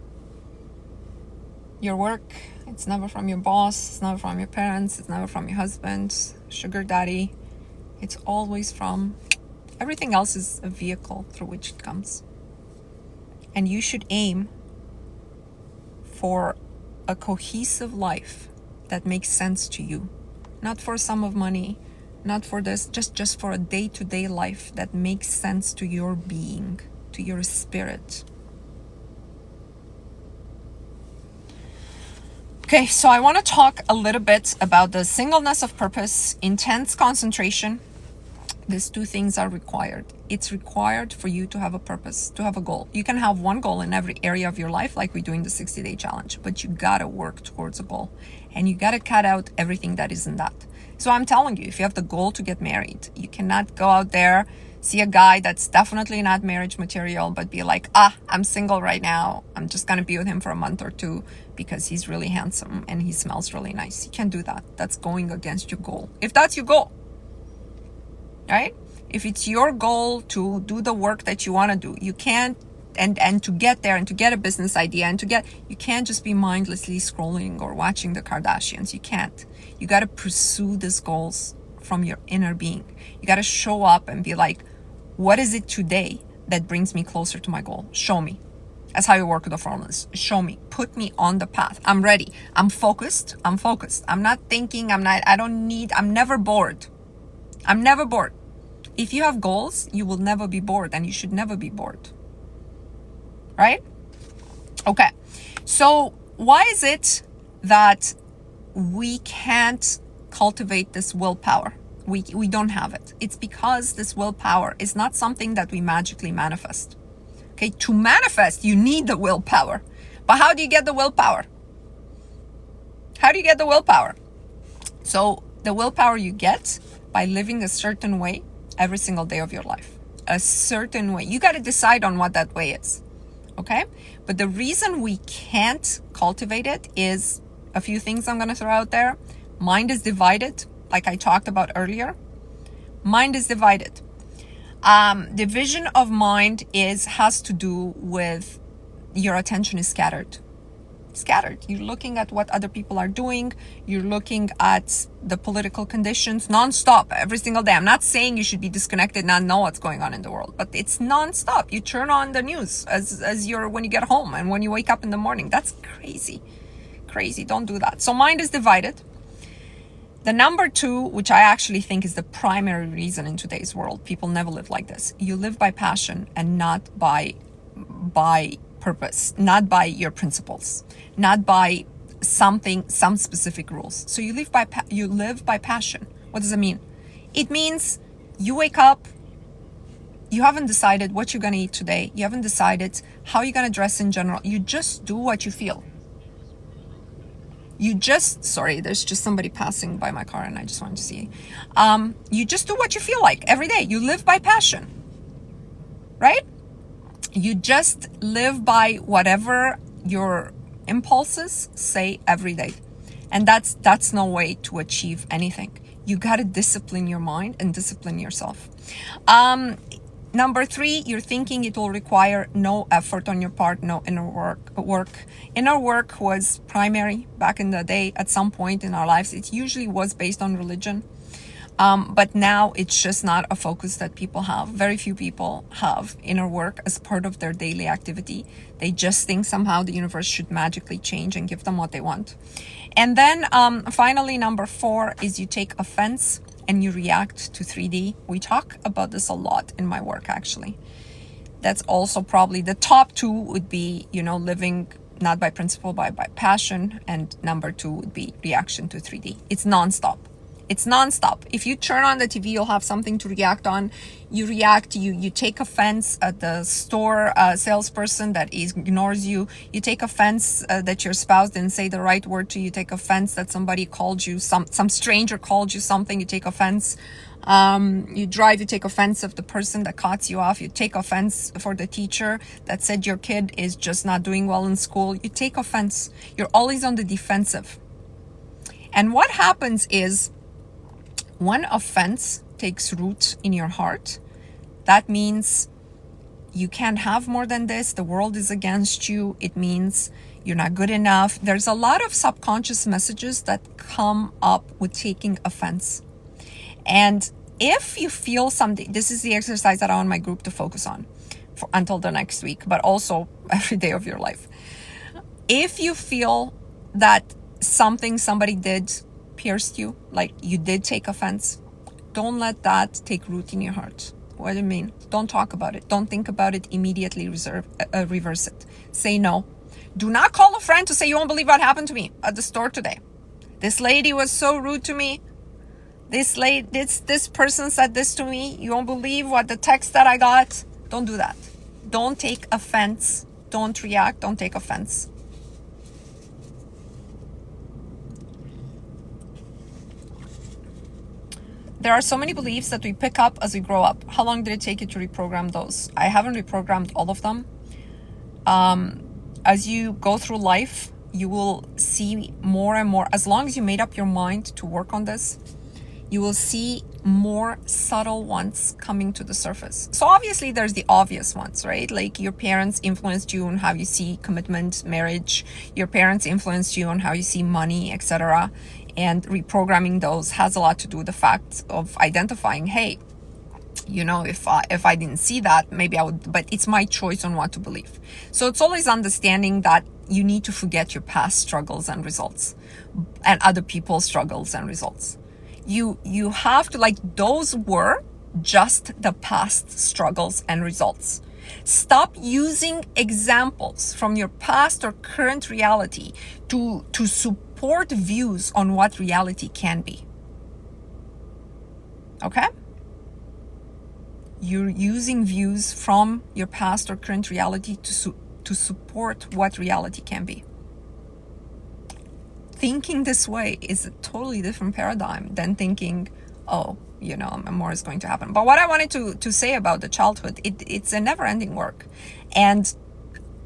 your work. It's never from your boss. It's never from your parents. It's never from your husband, sugar daddy. It's always from, everything else is a vehicle through which it comes. And you should aim for a cohesive life that makes sense to you. Not for a sum of money, not for this, just for a day-to-day life that makes sense to your being, to your spirit. Okay, so I want to talk a little bit about the singleness of purpose, intense concentration. These two things are required. It's required for you to have a purpose, to have a goal. You can have one goal in every area of your life, like we do in the 60-day challenge, but you gotta work towards a goal, and you gotta cut out everything that isn't that. So I'm telling you, if you have the goal to get married, you cannot go out there, see a guy that's definitely not marriage material, but be like, I'm single right now. I'm just gonna be with him for a month or two because he's really handsome and he smells really nice. You can't do that. That's going against your goal. If that's your goal, right? If it's your goal to do the work that you want to do, you can't, and to get there and to get a business idea and you can't just be mindlessly scrolling or watching the Kardashians. You can't. You got to pursue these goals from your inner being. You got to show up and be like, what is it today that brings me closer to my goal? Show me. That's how you work with the formulas. Show me. Put me on the path. I'm ready. I'm focused. I'm not thinking. I'm never bored. I'm never bored. If you have goals, you will never be bored, and you should never be bored. Right? Okay. So why is it that we can't cultivate this willpower? We don't have it. It's because this willpower is not something that we magically manifest. Okay, to manifest, you need the willpower. But how do you get the willpower? How do you get the willpower? So the willpower you get by living a certain way every single day of your life. A certain way. You got to decide on what that way is. Okay? But the reason we can't cultivate it is a few things I'm going to throw out there. Mind is divided, like I talked about earlier. Mind is divided. Division of mind has to do with your attention is scattered. You're looking at what other people are doing. You're looking at the political conditions non-stop every single day. I'm not saying you should be disconnected, not know what's going on in the world, but it's non-stop. You turn on the news when you get home and when you wake up in the morning. That's crazy. Don't do that. So mind is divided. The number two, which I actually think is the primary reason in today's world, people never live like this. You live by passion and not by purpose, not by your principles, not by some specific rules. So you live by passion. What does it mean? It means you wake up, you haven't decided what you're going to eat today. You haven't decided how you're going to dress in general. You just do what you feel. There's just somebody passing by my car and I just wanted to see. You just do what you feel like every day. You live by passion, right? You just live by whatever your impulses say every day. And that's no way to achieve anything. You got to discipline your mind and discipline yourself. Number three, you're thinking it will require no effort on your part, no inner work. Inner work was primary back in the day. At some point in our lives, it usually was based on religion. But now it's just not a focus that people have. Very few people have inner work as part of their daily activity. They just think somehow the universe should magically change and give them what they want. And then finally, number four is you take offense and you react to 3D. We talk about this a lot in my work, actually. That's also probably the top two would be, living not by principle, but by passion. And number two would be reaction to 3D. It's nonstop. If you turn on the TV, you'll have something to react on. You react, you take offense at the store salesperson that ignores you. You take offense that your spouse didn't say the right word to you. You take offense that somebody called you, some stranger called you something. You take offense. You drive, you take offense of the person that cuts you off. You take offense for the teacher that said your kid is just not doing well in school. You take offense. You're always on the defensive. And what happens is, when offense takes root in your heart, that means you can't have more than this. The world is against you. It means you're not good enough. There's a lot of subconscious messages that come up with taking offense. And if you feel something, this is the exercise that I want my group to focus on until the next week, but also every day of your life. If you feel that somebody did pierced you, like you did take offense, don't let that take root in your heart. What do you mean? Don't talk about it. Don't think about it. Immediately reverse it. Say no. Do not call a friend to say, you won't believe what happened to me at the store today. This lady was so rude to me. This person said this to me. You won't believe what the text that I got. Don't do that. Don't take offense. Don't react. Don't take offense. There are so many beliefs that we pick up as we grow up. How long did it take you to reprogram those? I haven't reprogrammed all of them. As you go through life, you will see more and more. As long as you made up your mind to work on this, you will see more subtle ones coming to the surface. So obviously there's the obvious ones, right? Like your parents influenced you on how you see commitment, marriage. Your parents influenced you on how you see money, etc. And reprogramming those has a lot to do with the fact of identifying, hey, if I didn't see that, maybe I would, but it's my choice on what to believe. So it's always understanding that you need to forget your past struggles and results and other people's struggles and results. You have to, like, those were just the past struggles and results. Stop using examples from your past or current reality to support views on what reality can be. Okay? You're using views from your past or current reality to support what reality can be. Thinking this way is a totally different paradigm than thinking, oh, more is going to happen. But what I wanted to say about the childhood, it's a never-ending work. And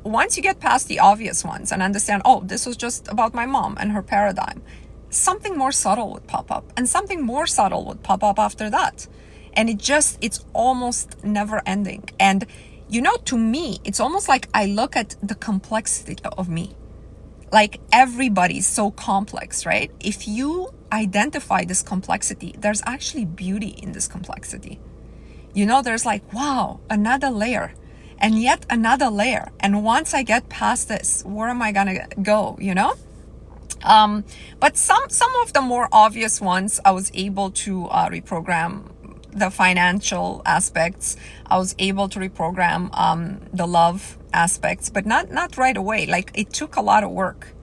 once you get past the obvious ones and understand, oh, this was just about my mom and her paradigm, something more subtle would pop up, and something more subtle would pop up after that. And it's almost never ending. And to me, it's almost like I look at the complexity of me. Like, everybody's so complex, right? If you identify this complexity, there's actually beauty in this complexity. There's like, wow, another layer, and yet another layer. And once I get past this, where am I gonna go, But some of the more obvious ones, I was able to reprogram the financial aspects. I was able to reprogram the love aspects, but not right away. Like, it took a lot of work,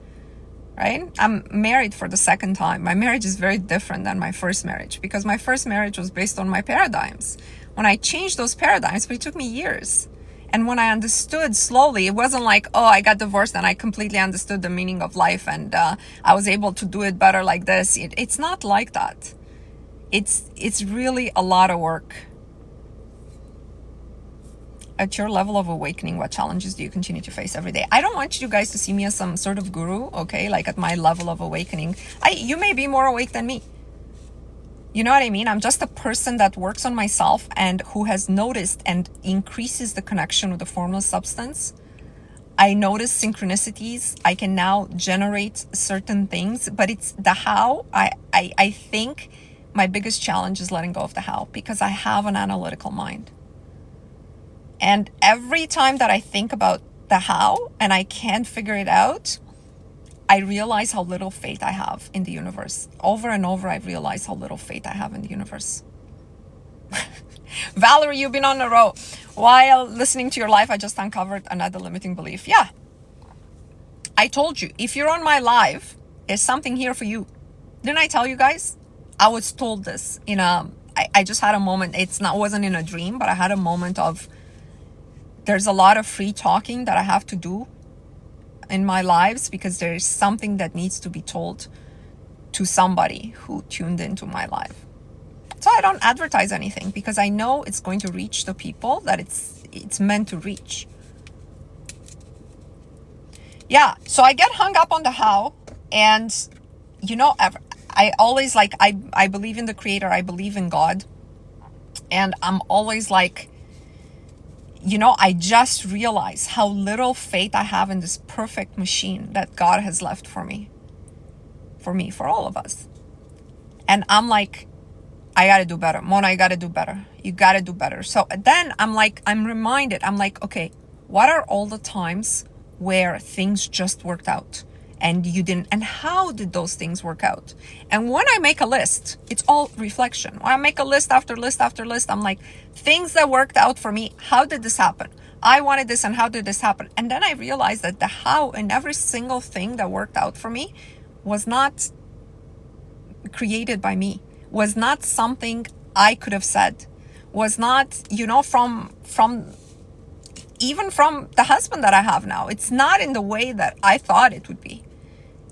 right? I'm married for the second time. My marriage is very different than my first marriage, because my first marriage was based on my paradigms. When I changed those paradigms, but it took me years. And when I understood slowly, it wasn't like, oh, I got divorced and I completely understood the meaning of life and I was able to do it better like this. It's not like that. It's really a lot of work. At your level of awakening, what challenges do you continue to face every day? I don't want you guys to see me as some sort of guru, okay? Like, at my level of awakening, you may be more awake than me. You know what I mean? I'm just a person that works on myself and who has noticed and increases the connection with the formless substance. I notice synchronicities. I can now generate certain things, but it's the how. I think my biggest challenge is letting go of the how, because I have an analytical mind. And every time that I think about the how and I can't figure it out, I realize how little faith I have in the universe. Over and over, I realize how little faith I have in the universe. Valerie, you've been on the road. While listening to your life, I just uncovered another limiting belief. Yeah. I told you, if you're on my live, there's something here for you. Didn't I tell you guys? I was told this I just had a moment. Wasn't in a dream, but I had a moment of, there's a lot of free talking that I have to do in my lives, because there is something that needs to be told to somebody who tuned into my live. So I don't advertise anything, because I know it's going to reach the people that it's meant to reach. Yeah, so I get hung up on the how, and I always I believe in the creator, I believe in God, and I'm always like, I just realize how little faith I have in this perfect machine that God has left for me, for all of us. And I'm like, I got to do better. Mona, you got to do better. You got to do better. So then I'm reminded, okay, what are all the times where things just worked out and you didn't, and how did those things work out? And when I make a list, it's all reflection. When I make a list after list after list, I'm like, things that worked out for me, how did this happen? I wanted this, and how did this happen? And then I realized that the how in every single thing that worked out for me was not created by me, was not something I could have said, was not, from even from the husband that I have now. It's not in the way that I thought it would be.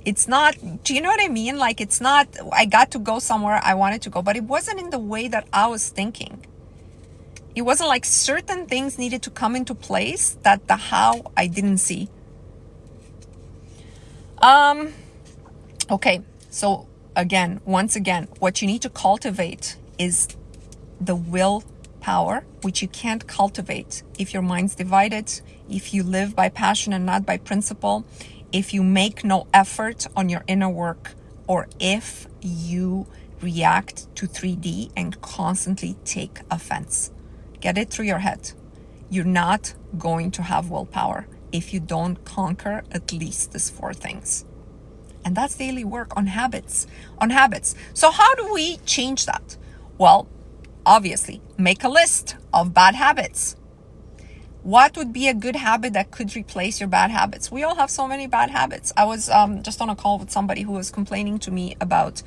It's not, do you know what I mean? Like, it's not, I got to go somewhere I wanted to go, but it wasn't in the way that I was thinking. It wasn't like certain things needed to come into place that the how I didn't see. Okay, so once again, what you need to cultivate is the willpower, which you can't cultivate if your mind's divided, if you live by passion and not by principle, if you make no effort on your inner work, or if you react to 3D and constantly take offense. Get it through your head. You're not going to have willpower if you don't conquer at least these 4 things. And that's daily work on habits, So how do we change that? Well, obviously, make a list of bad habits. What would be a good habit that could replace your bad habits? We all have so many bad habits. I was just on a call with somebody who was complaining to me about,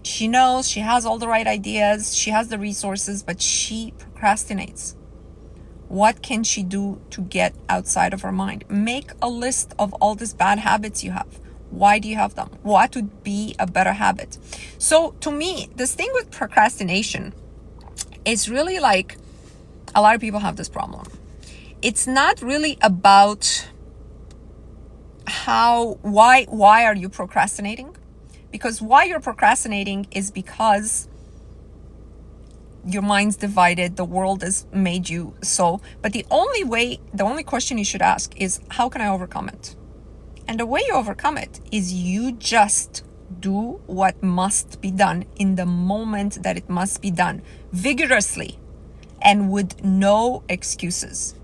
she knows she has all the right ideas, she has the resources, but she procrastinates. What can she do to get outside of her mind? Make a list of all these bad habits you have. Why do you have them? What would be a better habit? So to me, this thing with procrastination is really like, a lot of people have this problem. It's not really about why are you procrastinating? Because why you're procrastinating is because your mind's divided, the world has made you so. But the only question you should ask is, how can I overcome it? And the way you overcome it is you just do what must be done in the moment that it must be done, vigorously and with no excuses.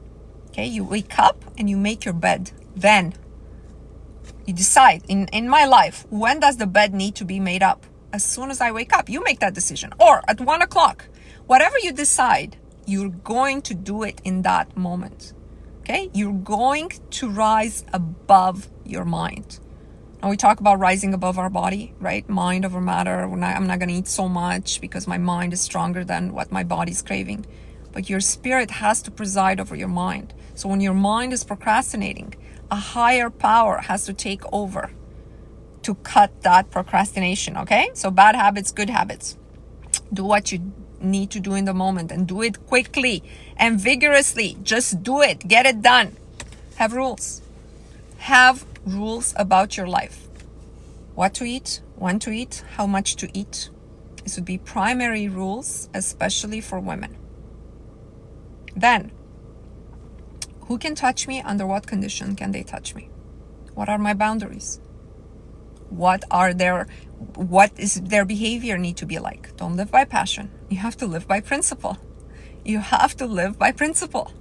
Okay, you wake up and you make your bed. Then you decide, in my life, when does the bed need to be made up? As soon as I wake up, you make that decision. Or at 1 o'clock, whatever you decide, you're going to do it in that moment. Okay, you're going to rise above your mind. And we talk about rising above our body, right? Mind over matter. I'm not going to eat so much because my mind is stronger than what my body's craving. But your spirit has to preside over your mind. So when your mind is procrastinating, a higher power has to take over to cut that procrastination, okay? So bad habits, good habits. Do what you need to do in the moment and do it quickly and vigorously. Just do it. Get it done. Have rules. Have rules about your life. What to eat, when to eat, how much to eat. This would be primary rules, especially for women. Then, who can touch me? Under what condition can they touch me? What are my boundaries? What is their behavior need to be like? Don't live by passion. You have to live by principle. You have to live by principle.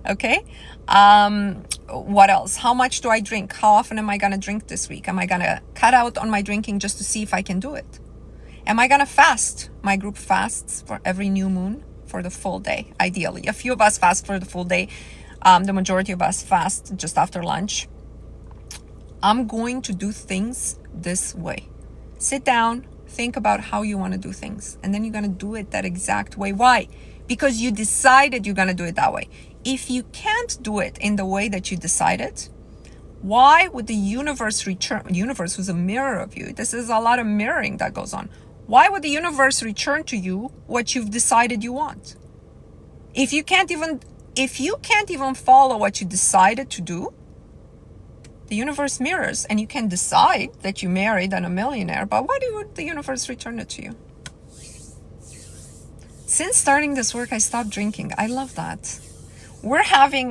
Okay? What else? How much do I drink? How often am I going to drink this week? Am I going to cut out on my drinking just to see if I can do it? Am I going to fast? My group fasts for every new moon for the full day, ideally. A few of us fast for the full day. The majority of us fast just after lunch. I'm going to do things this way. Sit down, think about how you want to do things, and then you're going to do it that exact way. Why? Because you decided you're going to do it that way. If you can't do it in the way that you decided, why would the universe universe who's a mirror of you, this is a lot of mirroring that goes on. Why would the universe return to you what you've decided you want? If you can't even follow what you decided to do, the universe mirrors, and you can decide that you married a millionaire, but why would the universe return it to you? Since starting this work, I stopped drinking. I love that. My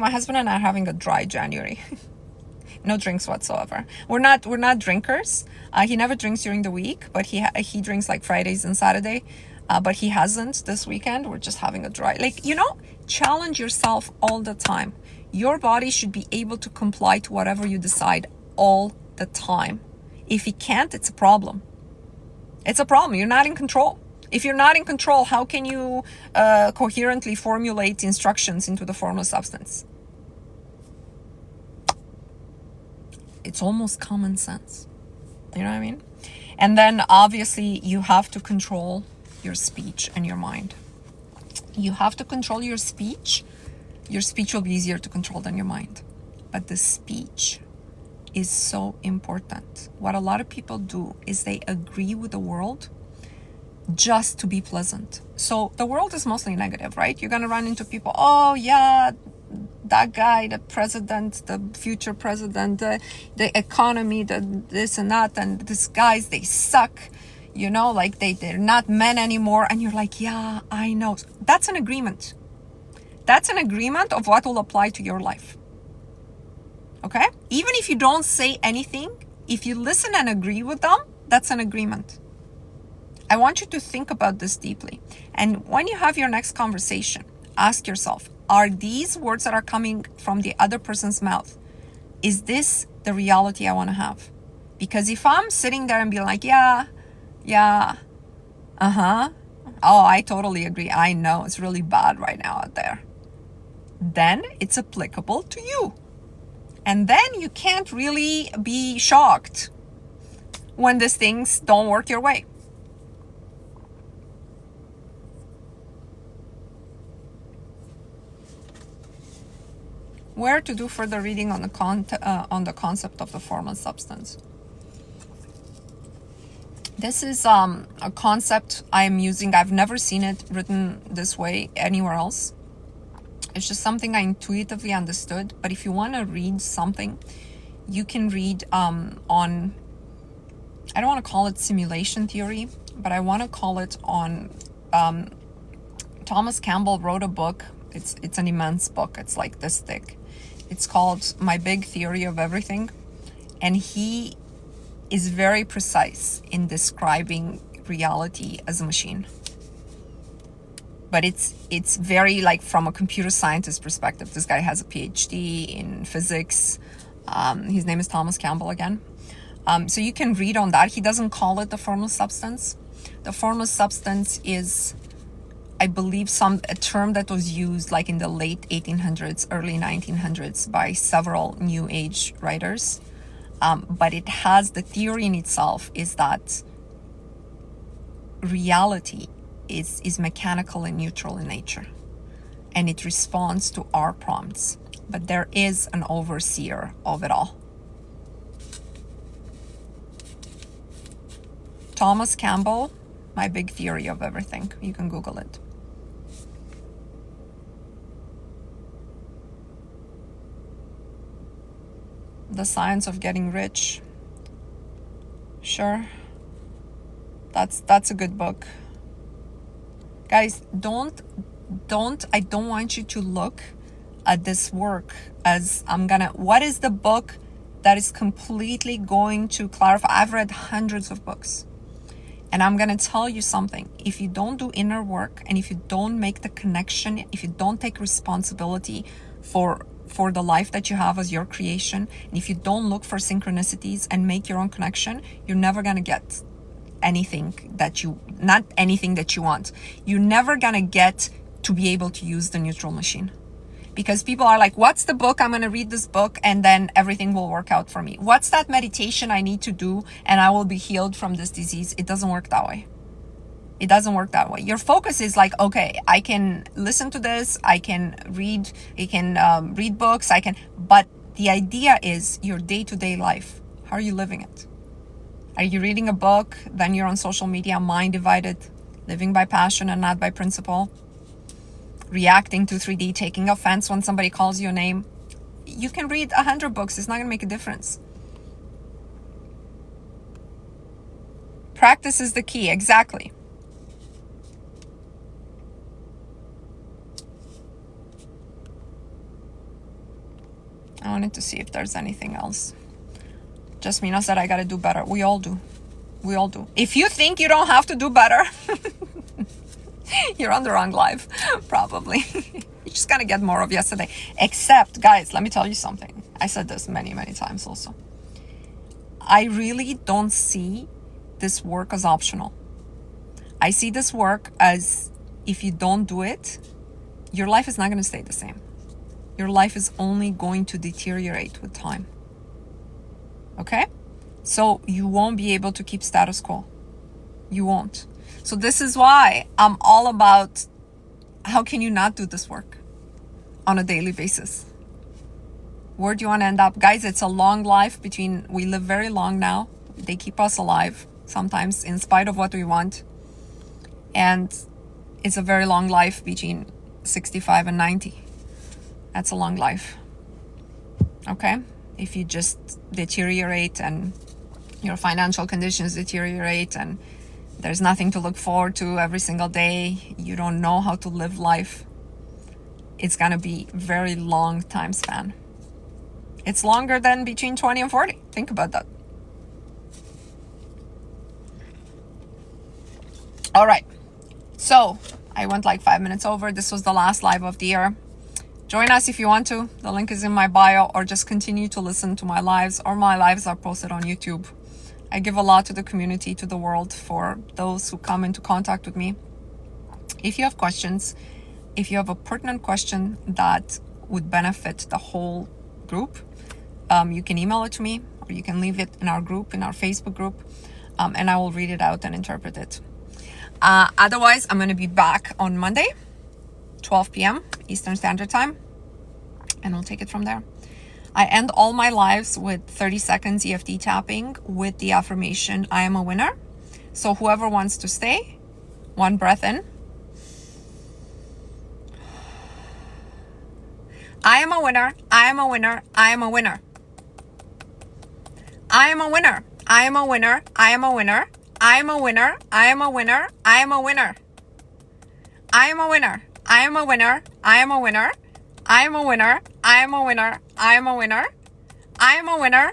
husband and I are having a dry January. No drinks whatsoever. We're not drinkers. He never drinks during the week, but he drinks like Fridays and Saturday. But he hasn't this weekend. We're just having a dry, challenge yourself all the time. Your body should be able to comply to whatever you decide all the time. If it can't, it's a problem. It's a problem. You're not in control. If you're not in control, how can you coherently formulate instructions into the formless substance? It's almost common sense. You know what I mean? And then obviously you have to control your speech and your mind. You have to control your speech. Your speech will be easier to control than your mind. But the speech is so important. What a lot of people do is they agree with the world just to be pleasant. So the world is mostly negative, right? You're going to run into people, oh yeah, that guy, the president, the future president, the economy, this and that, and these guys, they suck. They're not men anymore. And you're like, yeah, I know. That's an agreement. That's an agreement of what will apply to your life. Okay? Even if you don't say anything, if you listen and agree with them, that's an agreement. I want you to think about this deeply. And when you have your next conversation, ask yourself, are these words that are coming from the other person's mouth, is this the reality I want to have? Because if I'm sitting there and be like, yeah, oh, I totally agree, I know it's really bad right now out there, then it's applicable to you. And then you can't really be shocked when these things don't work your way. Where to do further reading on the concept of the formless substance. This is a concept I'm using. I've never seen it written this way anywhere else. It's just something I intuitively understood. But if you want to read something, you can read on, I don't want to call it simulation theory, but I want to call it on, Thomas Campbell wrote a book. It's an immense book. It's like this thick. It's called My Big Theory of Everything. And he is very precise in describing reality as a machine. But it's very like from a computer scientist perspective. This guy has a PhD in physics. His name is Thomas Campbell again. So you can read on that. He doesn't call it the formless substance. The formless substance is, I believe, a term that was used like in the late 1800s, early 1900s by several New Age writers. But it has, the theory in itself is that reality is mechanical and neutral in nature. And it responds to our prompts. But there is an overseer of it all. Thomas Campbell, My Big Theory of Everything. You can Google it. The Science of Getting Rich. Sure. That's a good book. Guys, I don't want you to look at this work as what is the book that is completely going to clarify? I've read hundreds of books. And I'm going to tell you something. If you don't do inner work, and if you don't make the connection, if you don't take responsibility for the life that you have as your creation, and if you don't look for synchronicities and make your own connection, you're never going to get not anything that you want. You're never going to get to be able to use the neutral machine. Because people are like, what's the book? I'm going to read this book and then everything will work out for me. What's that meditation I need to do and I will be healed from this disease? It doesn't work that way. It doesn't work that way. Your focus is like, okay, I can listen to this. I can read books. But the idea is your day-to-day life. How are you living it? Are you reading a book? Then you're on social media, mind divided, living by passion and not by principle. Reacting to 3D, taking offense when somebody calls you a name. You can read 100 books. It's not going to make a difference. Practice is the key. Exactly. I wanted to see if there's anything else. Jasmina said I got to do better. We all do. We all do. If you think you don't have to do better, you're on the wrong life, probably. You just gotta get more of yesterday. Except, guys, let me tell you something. I said this many, many times also. I really don't see this work as optional. I see this work as if you don't do it, your life is not going to stay the same. Your life is only going to deteriorate with time. Okay? So you won't be able to keep status quo. You won't. So this is why I'm all about how can you not do this work on a daily basis? Where do you want to end up? Guys, it's a long life we live very long now. They keep us alive sometimes in spite of what we want. And it's a very long life between 65 and 90. That's a long life. Okay? If you just deteriorate and your financial conditions deteriorate and there's nothing to look forward to every single day, you don't know how to live life, it's going to be very long time span. It's longer than between 20 and 40. Think about that. All right. So I went like 5 minutes over. This was the last live of the year. Join us if you want to. The link is in my bio, or just continue to listen to my lives, or my lives are posted on YouTube. I give a lot to the community, to the world, for those who come into contact with me. If you have questions, if you have a pertinent question that would benefit the whole group, you can email it to me, or you can leave it in our group, in our Facebook group, and I will read it out and interpret it. Otherwise, I'm going to be back on Monday, 12 p.m. Eastern Standard Time, and we'll take it from there. I end all my lives with 30 seconds EFT tapping with the affirmation, I am a winner. So whoever wants to stay, one breath in. I am a winner. I am a winner. I am a winner. I am a winner. I am a winner. I am a winner. I am a winner. I am a winner. I am a winner. I am a winner. I am a winner. I am a winner. I am a winner. I am a winner. I am a winner. I am a winner.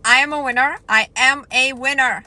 I am a winner. I am a winner.